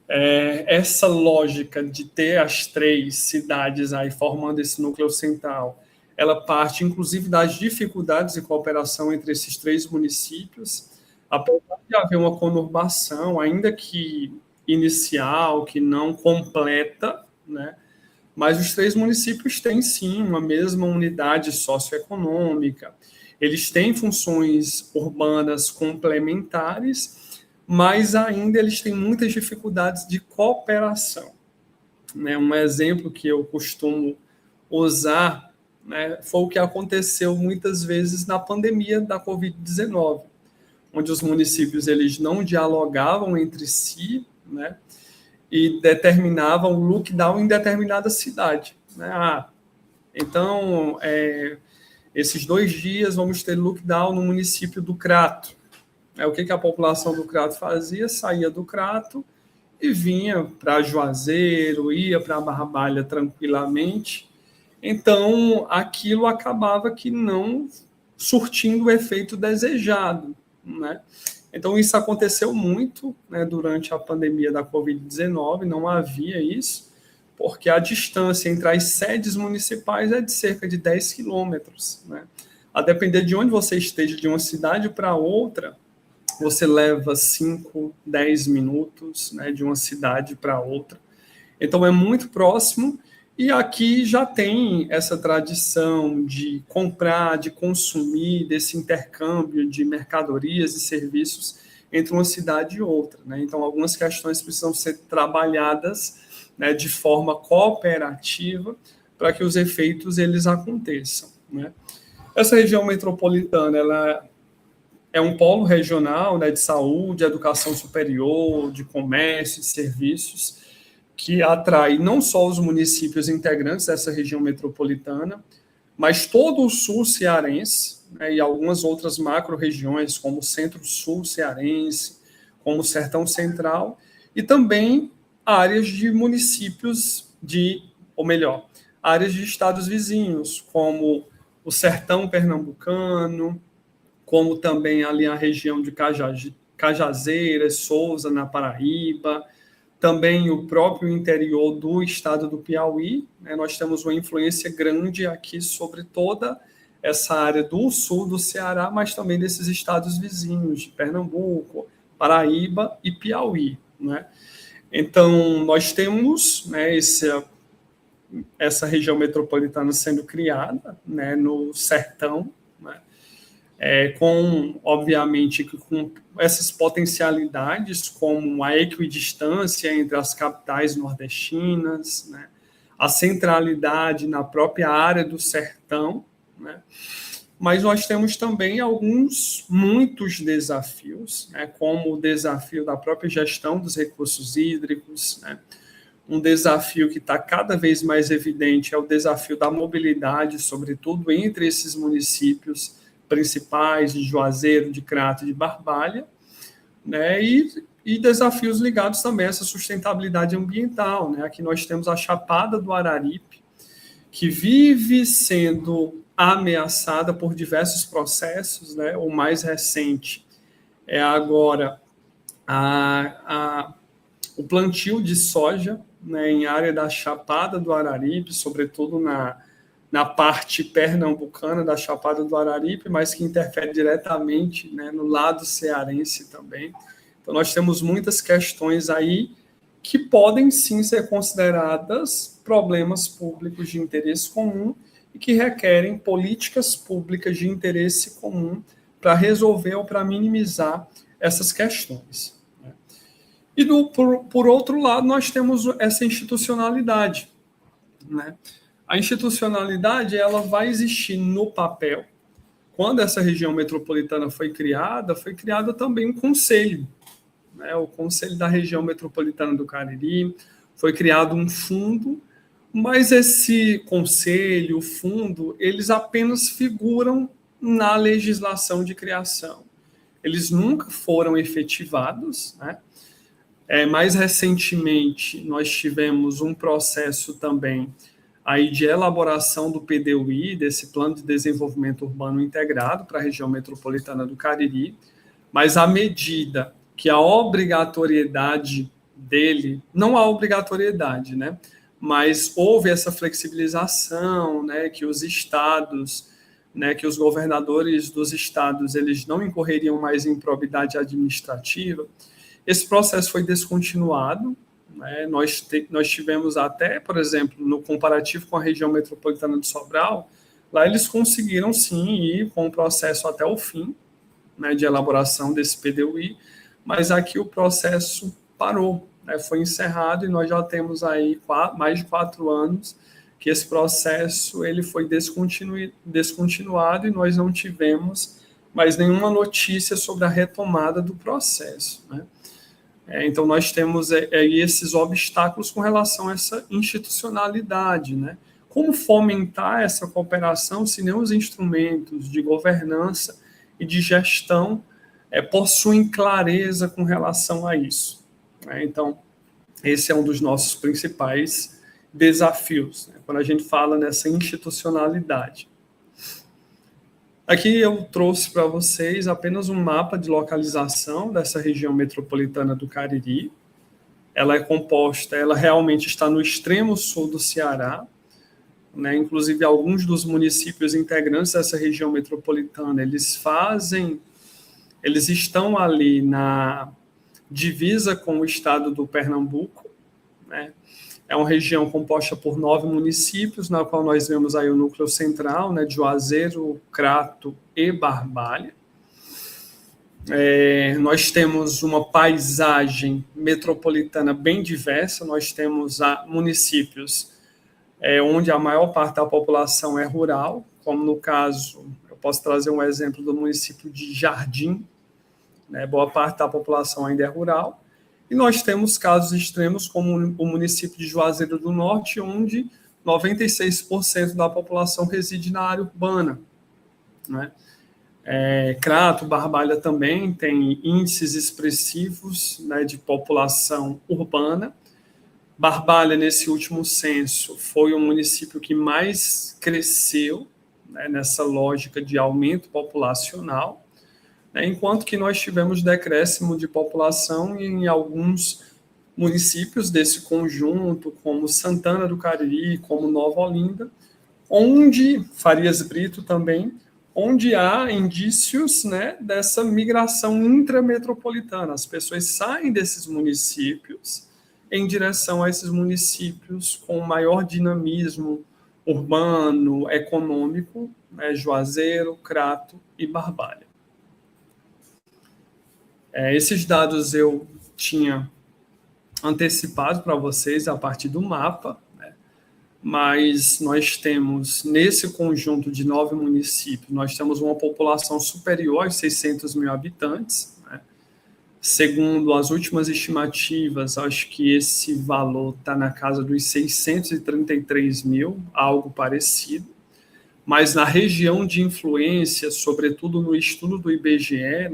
B: Essa lógica de ter as 3 cidades aí formando esse núcleo central, ela parte inclusive das dificuldades de cooperação entre esses 3 municípios, apesar de haver uma conurbação, ainda que inicial, que não completa, né? Mas os 3 municípios têm, sim, uma mesma unidade socioeconômica, eles têm funções urbanas complementares, mas ainda eles têm muitas dificuldades de cooperação, né? Um exemplo que eu costumo usar, né, foi o que aconteceu muitas vezes na pandemia da Covid-19, onde os municípios eles não dialogavam entre si, né, e determinavam o lockdown em determinada cidade, né? Então, esses 2 dias vamos ter lockdown no município do Crato. O que a população do Crato fazia? Saía do Crato e vinha para Juazeiro, ia para Barbalha tranquilamente. Então, aquilo acabava que não surtindo o efeito desejado, né? Então, isso aconteceu muito, né, durante a pandemia da Covid-19, não havia isso, porque a distância entre as sedes municipais é de cerca de 10 quilômetros, né? A depender de onde você esteja, de uma cidade para outra, você leva 5, 10 minutos, né, de uma cidade para outra. Então, é muito próximo, e aqui já tem essa tradição de comprar, de consumir, desse intercâmbio de mercadorias e serviços entre uma cidade e outra, né? Então, algumas questões precisam ser trabalhadas, né, de forma cooperativa para que os efeitos eles aconteçam, né? Essa região metropolitana, ela é um polo regional, né, de saúde, educação superior, de comércio, de serviços, que atrai não só os municípios integrantes dessa região metropolitana, mas todo o sul cearense, né, e algumas outras macro-regiões, como o centro-sul cearense, como o sertão central, e também áreas de municípios áreas de estados vizinhos, como o sertão pernambucano, como também ali a região de Cajazeiras, Souza, na Paraíba, também o próprio interior do estado do Piauí, né? Nós temos uma influência grande aqui sobre toda essa área do sul do Ceará, mas também desses estados vizinhos, de Pernambuco, Paraíba e Piauí, né? Então, nós temos, né, essa região metropolitana sendo criada, né, no sertão, né? Obviamente, com essas potencialidades, como a equidistância entre as capitais nordestinas, né, a centralidade na própria área do sertão, né, mas nós temos também muitos desafios, né, como o desafio da própria gestão dos recursos hídricos, né. Um desafio que está cada vez mais evidente é o desafio da mobilidade, sobretudo entre esses municípios principais, de Juazeiro, de Crato e de Barbalha, né, e desafios ligados também a essa sustentabilidade ambiental, né. Aqui nós temos a Chapada do Araripe, que vive sendo ameaçada por diversos processos, né. O mais recente é agora o plantio de soja, né, em área da Chapada do Araripe, sobretudo na parte pernambucana da Chapada do Araripe, mas que interfere diretamente, né, no lado cearense também. Então, nós temos muitas questões aí que podem, sim, ser consideradas problemas públicos de interesse comum e que requerem políticas públicas de interesse comum para resolver ou para minimizar essas questões, né? E, por outro lado, nós temos essa institucionalidade, né? A institucionalidade ela vai existir no papel. Quando essa região metropolitana foi criada também um conselho, né? O Conselho da Região Metropolitana do Cariri, foi criado um fundo, mas esse conselho, o fundo, eles apenas figuram na legislação de criação. Eles nunca foram efetivados, né? Mais recentemente, nós tivemos um processo também aí de elaboração do PDUI, desse Plano de Desenvolvimento Urbano Integrado para a região metropolitana do Cariri, mas à medida que a obrigatoriedade dele, não a obrigatoriedade, né, mas houve essa flexibilização, né, que os estados, né, que os governadores dos estados, eles não incorreriam mais em improbidade administrativa, esse processo foi descontinuado, né? Nós tivemos até, por exemplo, no comparativo com a região metropolitana de Sobral, lá eles conseguiram sim ir com o processo até o fim, né, de elaboração desse PDUI, mas aqui o processo parou, né, foi encerrado e nós já temos aí mais de 4 anos que esse processo ele foi descontinuado e nós não tivemos mais nenhuma notícia sobre a retomada do processo, né? Então, nós temos esses obstáculos com relação a essa institucionalidade, né? Como fomentar essa cooperação se nem os instrumentos de governança e de gestão possuem clareza com relação a isso, né? Então, esse é um dos nossos principais desafios, né, quando a gente fala nessa institucionalidade. Aqui eu trouxe para vocês apenas um mapa de localização dessa região metropolitana do Cariri. Ela realmente está no extremo sul do Ceará, né? Inclusive alguns dos municípios integrantes dessa região metropolitana, eles estão ali na divisa com o estado do Pernambuco, né? É uma região composta por 9 municípios, na qual nós vemos aí o núcleo central, né, de Juazeiro, Crato e Barbalha. Nós temos uma paisagem metropolitana bem diversa, nós temos municípios onde a maior parte da população é rural, como no caso, eu posso trazer um exemplo do município de Jardim, né, boa parte da população ainda é rural. E nós temos casos extremos como o município de Juazeiro do Norte, onde 96% da população reside na área urbana, né? Crato, Barbalha também tem índices expressivos, né, de população urbana. Barbalha, nesse último censo, foi o município que mais cresceu, né, nessa lógica de aumento populacional, enquanto que nós tivemos decréscimo de população em alguns municípios desse conjunto, como Santana do Cariri, como Nova Olinda, onde, Farias Brito também, onde há indícios, né, dessa migração intrametropolitana. As pessoas saem desses municípios em direção a esses municípios com maior dinamismo urbano, econômico, né, Juazeiro, Crato e Barbalha. Esses dados eu tinha antecipado para vocês a partir do mapa, né? Mas nós temos, nesse conjunto de 9 municípios, nós temos uma população superior aos 600 mil habitantes, né? Segundo as últimas estimativas, acho que esse valor está na casa dos 633 mil, algo parecido. Mas na região de influência, sobretudo no estudo do IBGE,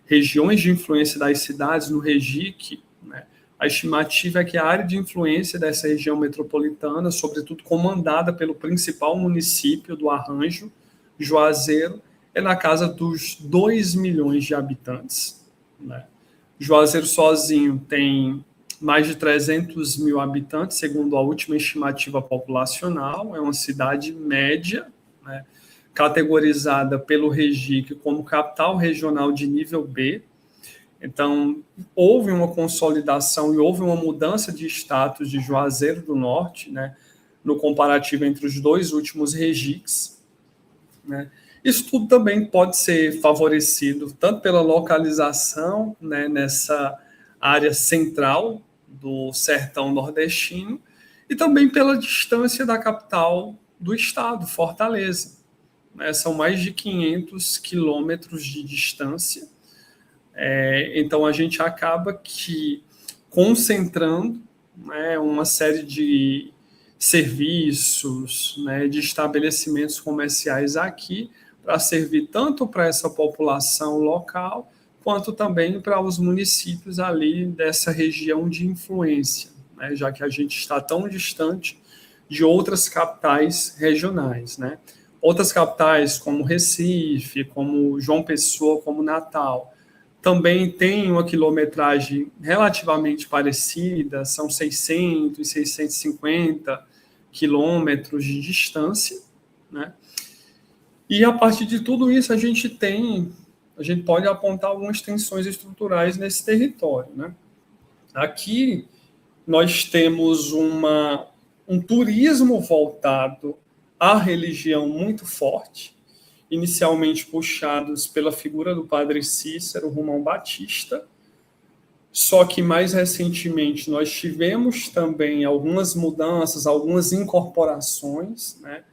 B: regiões de influência das cidades, no REGIC, né, a estimativa é que a área de influência dessa região metropolitana, sobretudo comandada pelo principal município do Arranjo, Juazeiro, é na casa dos 2 milhões de habitantes, né? Juazeiro sozinho tem mais de 300 mil habitantes, segundo a última estimativa populacional, é uma cidade média, né, categorizada pelo REGIC como capital regional de nível B. Então, houve uma consolidação e houve uma mudança de status de Juazeiro do Norte, né, no comparativo entre os 2 últimos REGICs, né. Isso tudo também pode ser favorecido tanto pela localização, né, nessa área central do sertão nordestino e também pela distância da capital do estado, Fortaleza. São mais de 500 quilômetros de distância. Então, a gente acaba que concentrando, né, uma série de serviços, né, de estabelecimentos comerciais aqui para servir tanto para essa população local, quanto também para os municípios ali dessa região de influência, né, já que a gente está tão distante de outras capitais regionais, né? Outras capitais, como Recife, como João Pessoa, como Natal, também têm uma quilometragem relativamente parecida, são 600, 650 quilômetros de distância, né? E a partir de tudo isso, a gente pode apontar algumas tensões estruturais nesse território, né? Aqui nós temos um turismo voltado à religião muito forte, inicialmente puxados pela figura do padre Cícero Romão Batista, só que mais recentemente nós tivemos também algumas mudanças, algumas incorporações, né?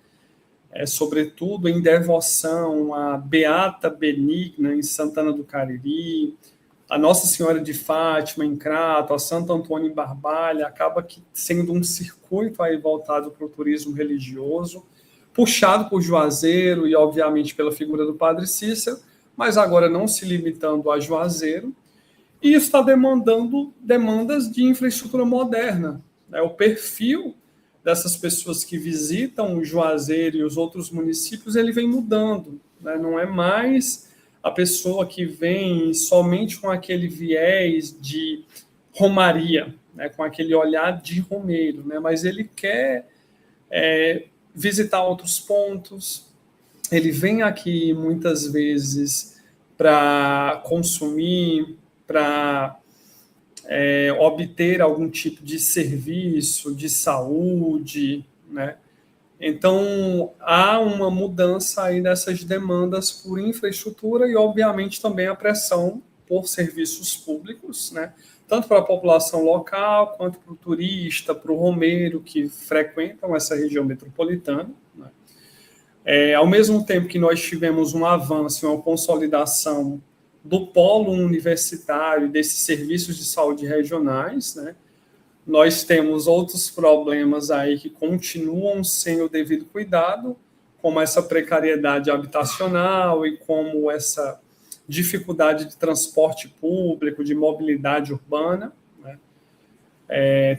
B: Sobretudo em devoção à Beata Benigna em Santana do Cariri, a Nossa Senhora de Fátima em Crato, a Santo Antônio em Barbalha, acaba que sendo um circuito aí voltado para o turismo religioso, puxado por Juazeiro e, obviamente, pela figura do Padre Cícero, mas agora não se limitando a Juazeiro, e isso está demandando demandas de infraestrutura moderna, né? O perfil dessas pessoas que visitam o Juazeiro e os outros municípios, ele vem mudando, né? Não é mais a pessoa que vem somente com aquele viés de romaria, né? Com aquele olhar de romeiro, né? Mas ele quer visitar outros pontos, ele vem aqui muitas vezes para consumir, para obter algum tipo de serviço, de saúde, né? Então, há uma mudança aí dessas demandas por infraestrutura e, obviamente, também a pressão por serviços públicos, né? Tanto para a população local, quanto para o turista, para o romeiro que frequentam essa região metropolitana, né? Ao mesmo tempo que nós tivemos um avanço, uma consolidação do polo universitário, desses serviços de saúde regionais, né? Nós temos outros problemas aí que continuam sem o devido cuidado, como essa precariedade habitacional e como essa dificuldade de transporte público, de mobilidade urbana, né?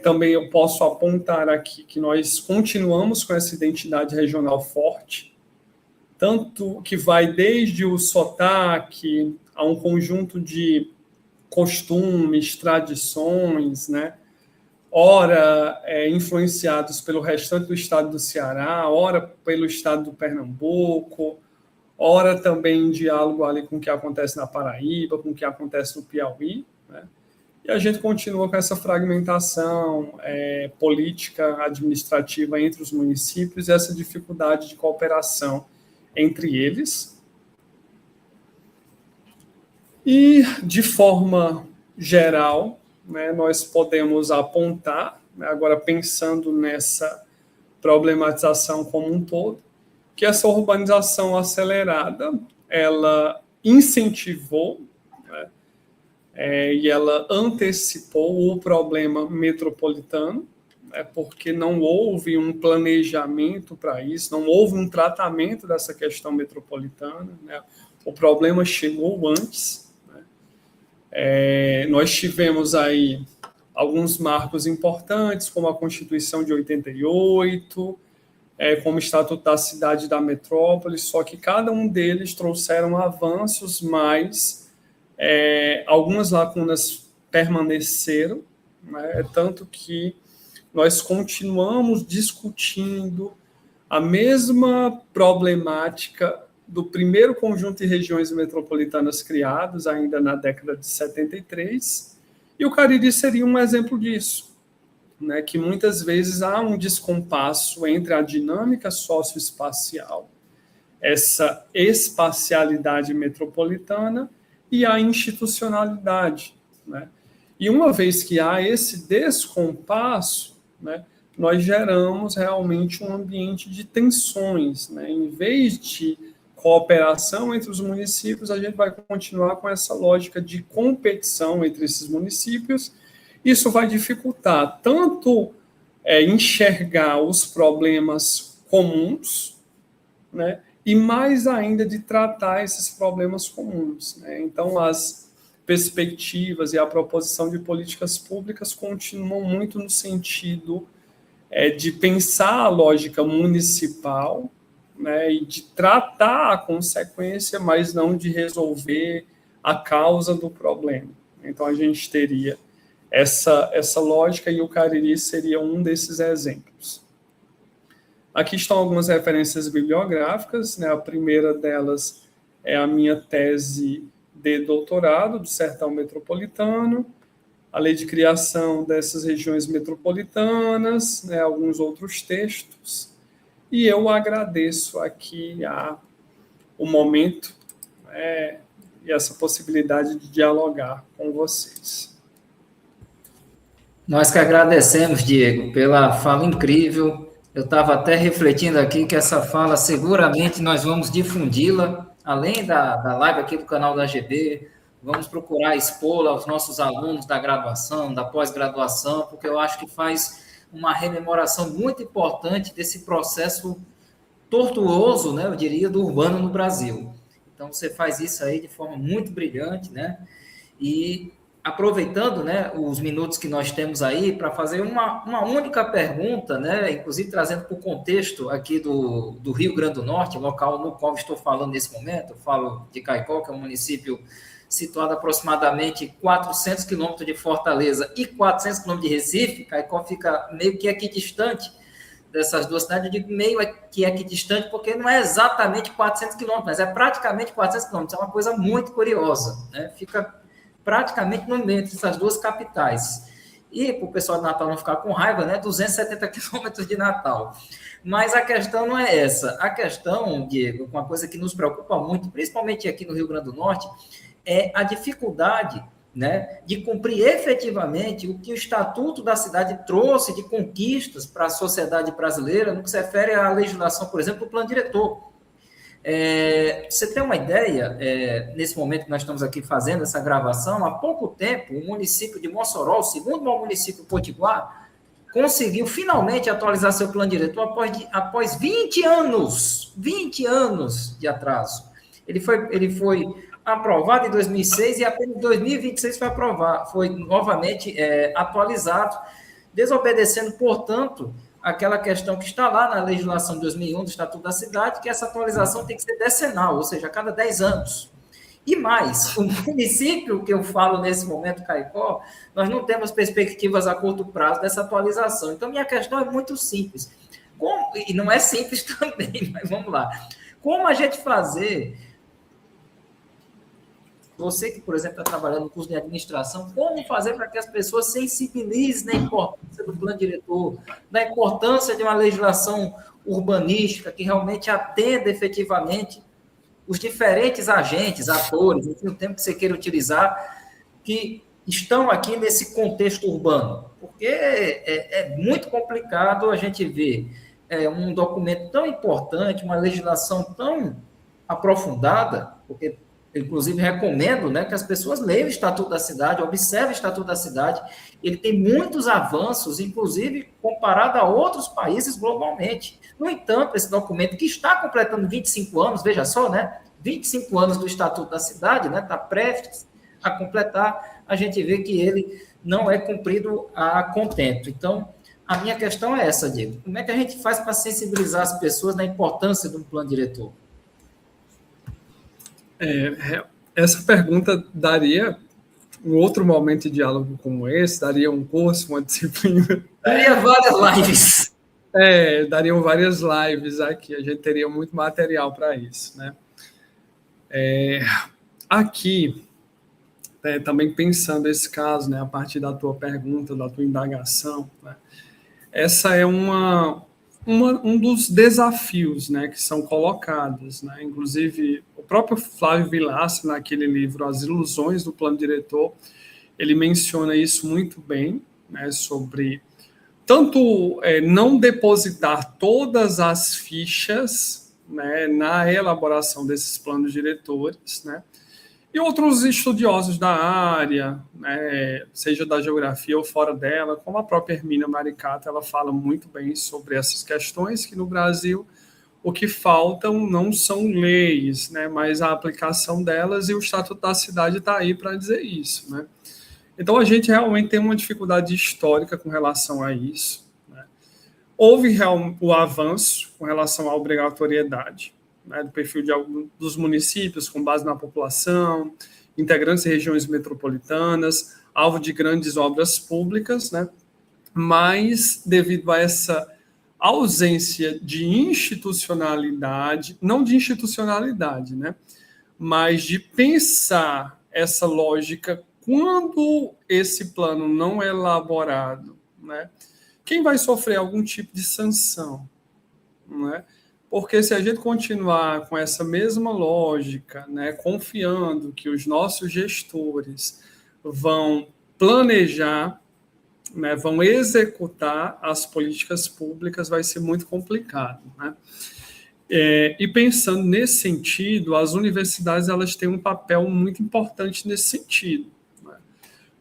B: Também eu posso apontar aqui que nós continuamos com essa identidade regional forte, tanto que vai desde o sotaque a um conjunto de costumes, tradições, né? Ora influenciados pelo restante do estado do Ceará, ora pelo estado do Pernambuco, ora também em diálogo ali com o que acontece na Paraíba, com o que acontece no Piauí, né? E a gente continua com essa fragmentação política, administrativa entre os municípios e essa dificuldade de cooperação entre eles. E, de forma geral, né, nós podemos apontar, né, agora pensando nessa problematização como um todo, que essa urbanização acelerada, ela incentivou, né, e ela antecipou o problema metropolitano, né, porque não houve um planejamento para isso, não houve um tratamento dessa questão metropolitana, né, o problema chegou antes. Nós tivemos aí alguns marcos importantes, como a Constituição de 88, como o Estatuto da Cidade e da Metrópole, só que cada um deles trouxeram avanços, mas algumas lacunas permaneceram, né? Tanto que nós continuamos discutindo a mesma problemática do primeiro conjunto de regiões metropolitanas criados, ainda na década de 73, e o Cariri seria um exemplo disso, né, que muitas vezes há um descompasso entre a dinâmica socioespacial, essa espacialidade metropolitana, e a institucionalidade, né? E uma vez que há esse descompasso, né, nós geramos realmente um ambiente de tensões, né? Em vez de cooperação entre os municípios, a gente vai continuar com essa lógica de competição entre esses municípios. Isso vai dificultar tanto enxergar os problemas comuns, né, e mais ainda de tratar esses problemas comuns, né? Então, as perspectivas e a proposição de políticas públicas continuam muito no sentido de pensar a lógica municipal, né, e de tratar a consequência, mas não de resolver a causa do problema. Então, a gente teria essa lógica e o Cariri seria um desses exemplos. Aqui estão algumas referências bibliográficas, né? A primeira delas é a minha tese de doutorado do Sertão Metropolitano, a lei de criação dessas regiões metropolitanas, né, alguns outros textos, e eu agradeço aqui o momento e essa possibilidade de dialogar com vocês.
A: Nós que agradecemos, Diego, pela fala incrível. Eu estava até refletindo aqui que essa fala, seguramente, nós vamos difundi-la, além da live aqui do canal da GB, vamos procurar expô-la aos nossos alunos da graduação, da pós-graduação, porque eu acho que faz uma rememoração muito importante desse processo tortuoso, né, eu diria, do urbano no Brasil. Então, você faz isso aí de forma muito brilhante, né? E aproveitando, né, os minutos que nós temos aí para fazer uma única pergunta, né, inclusive trazendo para o contexto aqui do Rio Grande do Norte, local no qual estou falando nesse momento. Eu falo de Caicó, que é um município situado a aproximadamente 400 quilômetros de Fortaleza e 400 quilômetros de Recife. Caicó fica meio que aqui distante dessas duas cidades. Eu digo meio que aqui distante porque não é exatamente 400 quilômetros, mas é praticamente 400 quilômetros. É uma coisa muito curiosa, né? Fica praticamente no meio dessas duas capitais. E para o pessoal de Natal não ficar com raiva, né, 270 quilômetros de Natal. Mas a questão não é essa. A questão, Diego, uma coisa que nos preocupa muito, principalmente aqui no Rio Grande do Norte, é a dificuldade, né, de cumprir efetivamente o que o Estatuto da Cidade trouxe de conquistas para a sociedade brasileira no que se refere à legislação, por exemplo, do plano diretor. Você tem uma ideia, nesse momento que nós estamos aqui fazendo essa gravação, há pouco tempo, o município de Mossoró, o segundo maior município potiguar, conseguiu finalmente atualizar seu plano diretor após 20 anos de atraso. Ele foi aprovado em 2006 e apenas em 2026 foi novamente atualizado, desobedecendo, portanto, aquela questão que está lá na legislação de 2001 do Estatuto da Cidade, que essa atualização tem que ser decenal, ou seja, a cada 10 anos. E mais, o município que eu falo nesse momento, Caicó, nós não temos perspectivas a curto prazo dessa atualização. Então, minha questão é muito simples. E não é simples também, mas vamos lá. Como a gente fazer... Você que, por exemplo, está trabalhando no curso de administração, como fazer para que as pessoas sensibilizem na importância do plano diretor, da importância de uma legislação urbanística que realmente atenda efetivamente os diferentes agentes, atores, enfim, o tempo que você queira utilizar, que estão aqui nesse contexto urbano. Porque é muito complicado a gente ver um documento tão importante, uma legislação tão aprofundada, porque... Inclusive, recomendo, né, que as pessoas leiam o Estatuto da Cidade, observem o Estatuto da Cidade. Ele tem muitos avanços, inclusive comparado a outros países globalmente. No entanto, esse documento, que está completando 25 anos, veja só, né, 25 anos do Estatuto da Cidade, né, está prestes a completar, a gente vê que ele não é cumprido a contento. Então, a minha questão é essa, Diego. Como é que a gente faz para sensibilizar as pessoas na importância de um plano diretor?
B: Essa pergunta daria um outro momento de diálogo como esse, daria um curso, uma disciplina.
A: Daria várias lives.
B: Dariam várias lives aqui, a gente teria muito material para isso, né? Aqui, também pensando esse caso, né, a partir da tua pergunta, da tua indagação, né, essa é um dos desafios, né, que são colocados, né? Inclusive, o próprio Flávio Vilaça, naquele livro As Ilusões do Plano Diretor, ele menciona isso muito bem, né, sobre tanto não depositar todas as fichas, né, na elaboração desses planos diretores, né, e outros estudiosos da área, né, seja da geografia ou fora dela, como a própria Hermínia Maricato, ela fala muito bem sobre essas questões, que no Brasil o que faltam não são leis, né, mas a aplicação delas, e o Estatuto da Cidade está aí para dizer isso, né. Então, a gente realmente tem uma dificuldade histórica com relação a isso, né. Houve o avanço com relação à obrigatoriedade, né, do perfil de alguns dos municípios com base na população, integrantes de regiões metropolitanas, alvo de grandes obras públicas, né, mas devido a essa ausência de institucionalidade, não de institucionalidade, né, mas de pensar essa lógica quando esse plano não é elaborado, né, quem vai sofrer algum tipo de sanção? Né? Porque se a gente continuar com essa mesma lógica, né, confiando que os nossos gestores vão planejar, né, vão executar as políticas públicas, vai ser muito complicado, né? E pensando nesse sentido, as universidades elas têm um papel muito importante nesse sentido, né?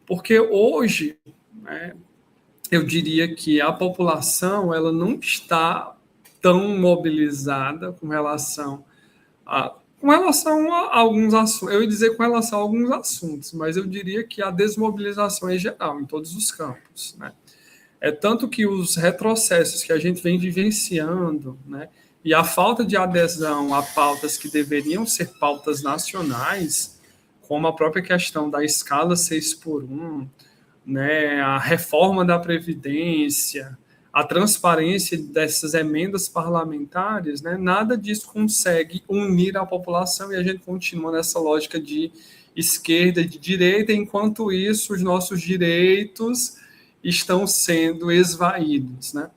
B: Porque hoje, né, eu diria que a população ela não está tão mobilizada com relação a alguns assuntos. Eu ia dizer com relação a alguns assuntos, mas eu diria que a desmobilização é geral, em todos os campos, né? É tanto que os retrocessos que a gente vem vivenciando, né, e a falta de adesão a pautas que deveriam ser pautas nacionais, como a própria questão da escala 6x1, né, a reforma da Previdência, a transparência dessas emendas parlamentares, né, nada disso consegue unir a população e a gente continua nessa lógica de esquerda e de direita, enquanto isso os nossos direitos estão sendo esvaídos, né?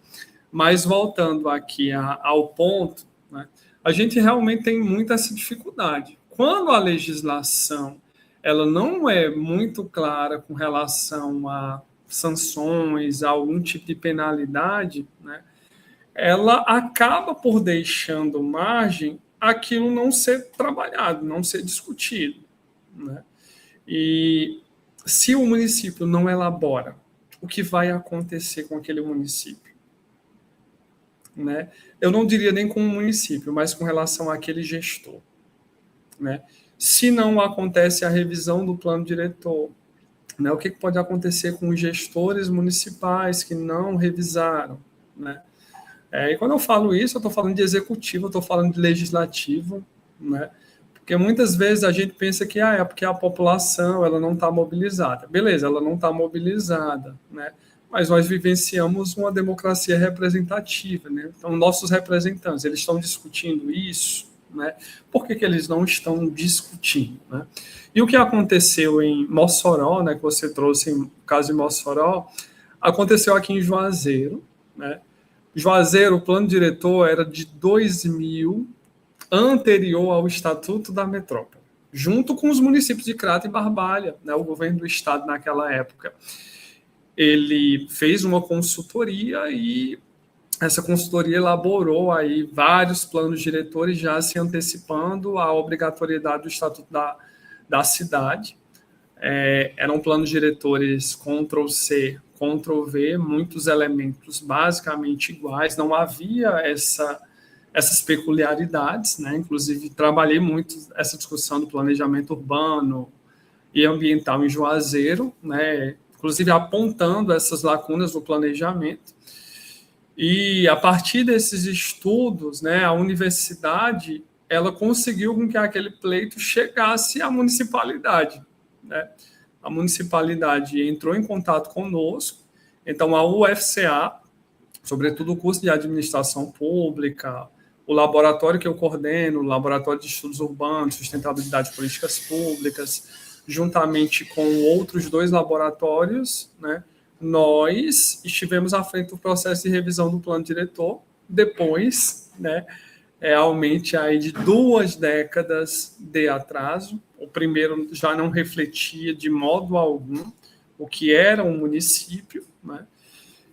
B: Mas voltando aqui ao ponto, né, a gente realmente tem muita essa dificuldade. Quando a legislação ela não é muito clara com relação a sanções, a algum tipo de penalidade, né, ela acaba por deixando margem aquilo não ser trabalhado, não ser discutido, né? E se o município não elabora, o que vai acontecer com aquele município? Né? Eu não diria nem com o município, mas com relação àquele gestor, né? Se não acontece a revisão do plano diretor, né, o que pode acontecer com os gestores municipais que não revisaram, né? E quando eu falo isso, eu estou falando de executivo, eu estou falando de legislativo, né? Porque muitas vezes a gente pensa que é porque a população ela não está mobilizada. Beleza, ela não está mobilizada, né? Mas nós vivenciamos uma democracia representativa, né? Então, nossos representantes, eles estão discutindo isso, né? Por que eles não estão discutindo, né? E o que aconteceu em Mossoró, né, que você trouxe em caso de Mossoró, aconteceu aqui em Juazeiro, né? Juazeiro, o plano diretor era de 2000, anterior ao Estatuto da Metrópole, junto com os municípios de Crato e Barbalha, né? O governo do estado naquela época. Ele fez uma consultoria e essa consultoria elaborou aí vários planos diretores já se antecipando à obrigatoriedade do Estatuto da cidade. Eram planos diretores Ctrl-C, Ctrl-V, muitos elementos basicamente iguais, não havia essas peculiaridades, né? Inclusive, trabalhei muito essa discussão do planejamento urbano e ambiental em Juazeiro, né? Inclusive apontando essas lacunas no planejamento. E a partir desses estudos, né, a universidade ela conseguiu com que aquele pleito chegasse à municipalidade, né? A municipalidade entrou em contato conosco, então a UFCA, sobretudo o curso de administração pública, o laboratório que eu coordeno, o Laboratório de Estudos Urbanos, Sustentabilidade de Políticas Públicas, juntamente com outros 2 laboratórios, né, nós estivemos à frente do processo de revisão do plano diretor, depois, né, realmente aí de 2 décadas de atraso. O primeiro já não refletia de modo algum o que era um município, né?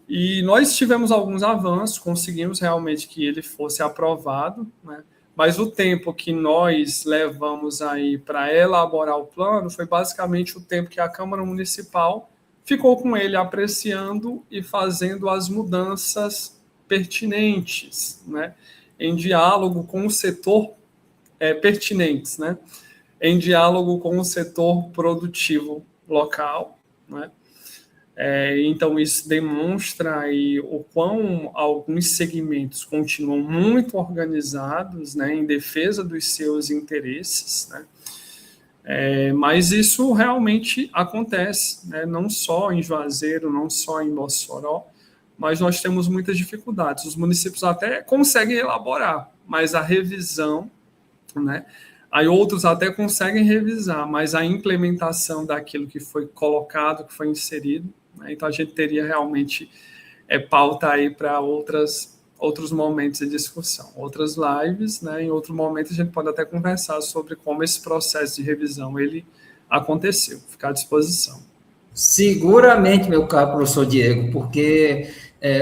B: E nós tivemos alguns avanços, conseguimos realmente que ele fosse aprovado, né? Mas o tempo que nós levamos aí para elaborar o plano foi basicamente o tempo que a Câmara Municipal ficou com ele apreciando e fazendo as mudanças pertinentes, né? Em diálogo com o setor pertinentes, né? Em diálogo com o setor produtivo local, né? Então, isso demonstra aí o quão alguns segmentos continuam muito organizados, né, em defesa dos seus interesses, né? Mas isso realmente acontece, né, não só em Juazeiro, não só em Mossoró, mas nós temos muitas dificuldades. Os municípios até conseguem elaborar, mas a revisão, né, Aí outros até conseguem revisar, mas a implementação daquilo que foi colocado, que foi inserido, né? Então a gente teria realmente pauta aí para outros momentos de discussão, outras lives, né? Em outro momento a gente pode até conversar sobre como esse processo de revisão ele aconteceu, ficar à disposição.
A: Seguramente, meu caro professor Diego, porque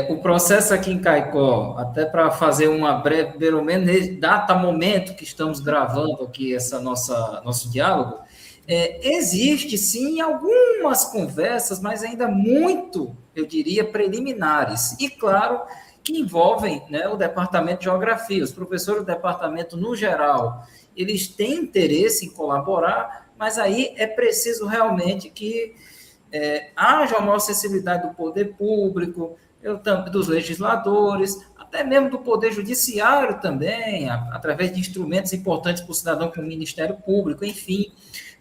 A: o processo aqui em Caicó, até para fazer uma breve, pelo menos data, momento que estamos gravando aqui nosso diálogo, existe sim algumas conversas, mas ainda muito, eu diria, preliminares. E claro, que envolvem, né, o departamento de geografia. Os professores do departamento, no geral, eles têm interesse em colaborar, mas aí é preciso realmente que haja uma maior sensibilidade do poder público, dos legisladores, até mesmo do poder judiciário também, através de instrumentos importantes para o cidadão, como o Ministério Público, enfim.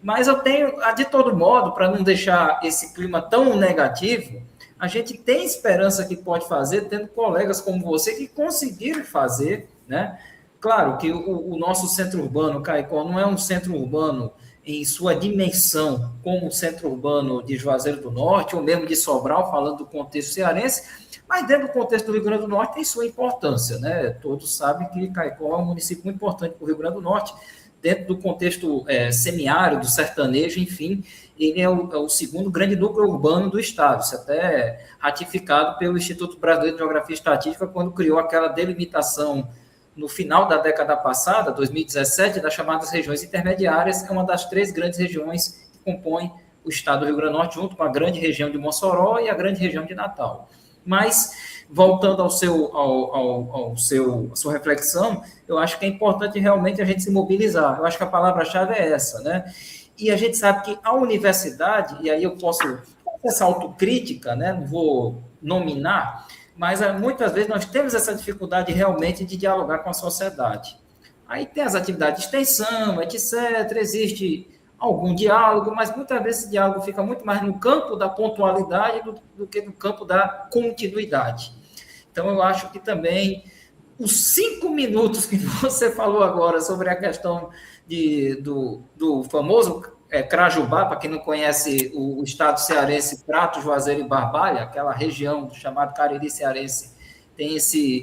A: Mas eu tenho, de todo modo, para não deixar esse clima tão negativo, a gente tem esperança que pode fazer, tendo colegas como você que conseguiram fazer, né? Claro que o nosso centro urbano, Caicó, não é um centro urbano em sua dimensão como o centro urbano de Juazeiro do Norte, ou mesmo de Sobral, falando do contexto cearense, mas dentro do contexto do Rio Grande do Norte tem sua importância, né? Todos sabem que Caicó é um município muito importante para o Rio Grande do Norte, dentro do contexto semiárido, sertanejo, enfim, ele é o segundo grande núcleo urbano do estado, isso até é ratificado pelo Instituto Brasileiro de Geografia e Estatística, quando criou aquela delimitação no final da década passada, 2017, das chamadas regiões intermediárias, é uma das 3 grandes regiões que compõem o estado do Rio Grande do Norte, junto com a grande região de Mossoró e a grande região de Natal. Mas, voltando à sua reflexão, eu acho que é importante realmente a gente se mobilizar. Eu acho que a palavra-chave é essa, né? E a gente sabe que a universidade, e aí eu posso fazer essa autocrítica, né? Não vou nominar, mas muitas vezes nós temos essa dificuldade realmente de dialogar com a sociedade. Aí tem as atividades de extensão, etc., existe algum diálogo, mas muitas vezes esse diálogo fica muito mais no campo da pontualidade do que no campo da continuidade. Então, eu acho que também os 5 minutos que você falou agora sobre a questão do famoso Crajubá, para quem não conhece o estado cearense, Prato, Juazeiro e Barbalha, aquela região chamada Cariri cearense, tem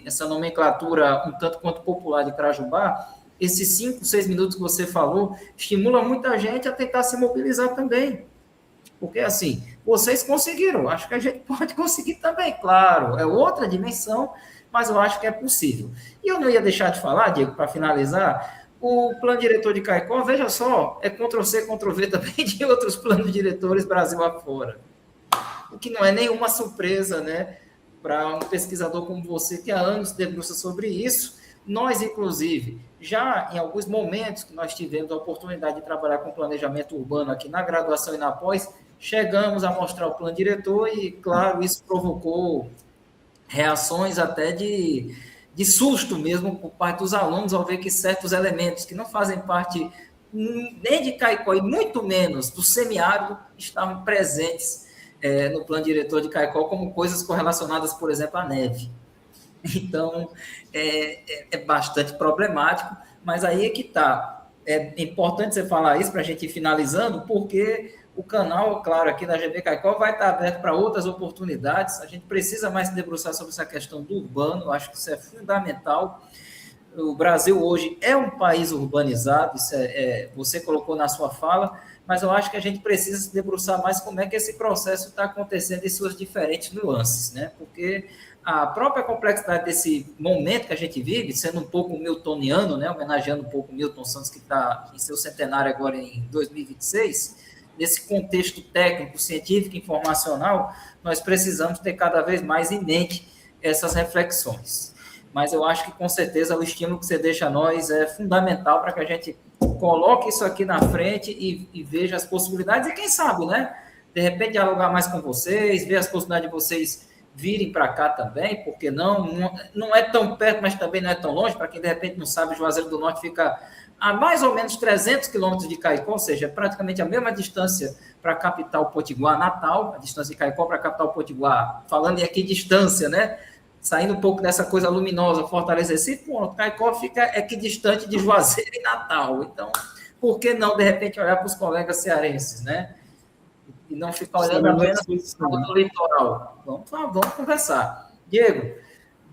A: essa nomenclatura um tanto quanto popular de Crajubá. Esses 5, 6 minutos que você falou estimula muita gente a tentar se mobilizar também. Porque, assim, vocês conseguiram, acho que a gente pode conseguir também, claro, é outra dimensão, mas eu acho que é possível. E eu não ia deixar de falar, Diego, para finalizar, o plano diretor de Caicó, veja só, é Ctrl-C, Ctrl-V também de outros planos diretores Brasil afora. O que não é nenhuma surpresa, né, para um pesquisador como você, que há anos debruça sobre isso. Nós, inclusive, já em alguns momentos que nós tivemos a oportunidade de trabalhar com planejamento urbano aqui na graduação e na pós, chegamos a mostrar o plano diretor e, claro, isso provocou reações até de susto mesmo por parte dos alunos ao ver que certos elementos que não fazem parte nem de Caicó e muito menos do semiárido estavam presentes no plano diretor de Caicó como coisas correlacionadas, por exemplo, à neve. Então, é bastante problemático, mas aí é que está. É importante você falar isso para a gente ir finalizando, porque o canal, claro, aqui da GB Caicó vai estar aberto para outras oportunidades. A gente precisa mais se debruçar sobre essa questão do urbano, eu acho que isso é fundamental. O Brasil hoje é um país urbanizado, isso você colocou na sua fala, mas eu acho que a gente precisa se debruçar mais como é que esse processo está acontecendo em suas diferentes nuances, né? Porque a própria complexidade desse momento que a gente vive, sendo um pouco miltoniano, né? Homenageando um pouco Milton Santos, que está em seu centenário agora em 2026, nesse contexto técnico, científico, informacional, nós precisamos ter cada vez mais em mente essas reflexões. Mas eu acho que, com certeza, o estímulo que você deixa a nós é fundamental para que a gente coloque isso aqui na frente e veja as possibilidades. E quem sabe, né? De repente, dialogar mais com vocês, ver as possibilidades de vocês virem para cá também, porque não é tão perto, mas também não é tão longe. Para quem, de repente, não sabe, Juazeiro do Norte fica a mais ou menos 300 quilômetros de Caicó, ou seja, praticamente a mesma distância para a capital potiguar, Natal, a distância de Caicó para a capital potiguar, falando aqui distância, né? Saindo um pouco dessa coisa luminosa, Fortaleza Recife, Caicó fica equidistante de Juazeiro e Natal. Então, por que não, de repente, olhar para os colegas cearenses, né? E não ficar olhando apenas para o litoral. Vamos conversar. Diego,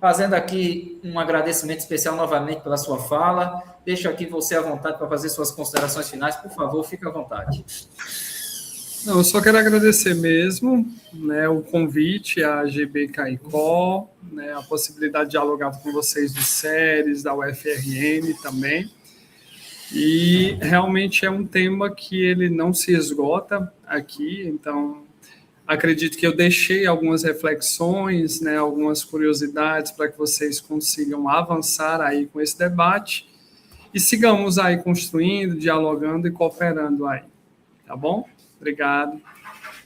A: fazendo aqui um agradecimento especial novamente pela sua fala, deixo aqui você à vontade para fazer suas considerações finais, por favor, fique à vontade.
B: Não, eu só quero agradecer mesmo, né, o convite à GB Caicó, né, a possibilidade de dialogar com vocês de séries, da UFRN também. E realmente é um tema que ele não se esgota aqui, então acredito que eu deixei algumas reflexões, né, algumas curiosidades para que vocês consigam avançar aí com esse debate e sigamos aí construindo, dialogando e cooperando aí, tá bom? Obrigado.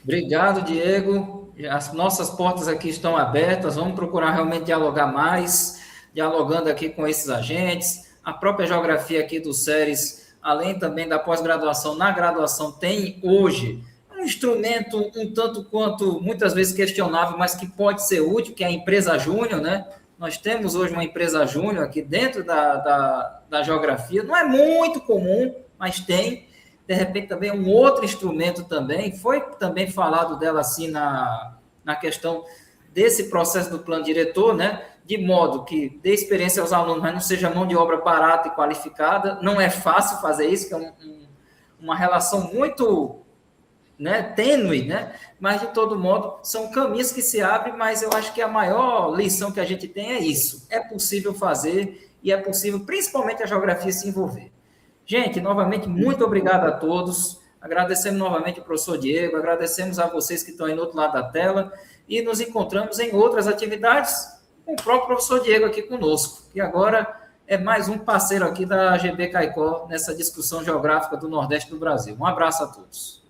A: Obrigado, Diego. As nossas portas aqui estão abertas. Vamos procurar realmente dialogar mais, dialogando aqui com esses agentes. A própria geografia aqui do SERES, além também da pós-graduação, na graduação tem hoje um instrumento um tanto quanto muitas vezes questionável, mas que pode ser útil, que é a empresa júnior, né? Nós temos hoje uma empresa júnior aqui dentro da geografia. Não é muito comum, mas tem. De repente, também um outro instrumento também, foi também falado dela assim na questão desse processo do plano diretor, né? De modo que dê experiência aos alunos, mas não seja mão de obra barata e qualificada. Não é fácil fazer isso, que é uma relação muito, né, tênue, né? Mas, de todo modo, são caminhos que se abrem, mas eu acho que a maior lição que a gente tem é isso. É possível fazer e é possível, principalmente, a geografia se envolver. Gente, novamente, muito obrigado a todos. Agradecemos novamente ao professor Diego, agradecemos a vocês que estão aí no outro lado da tela e nos encontramos em outras atividades com o próprio professor Diego aqui conosco, que agora é mais um parceiro aqui da GB Caicó nessa discussão geográfica do Nordeste do Brasil. Um abraço a todos.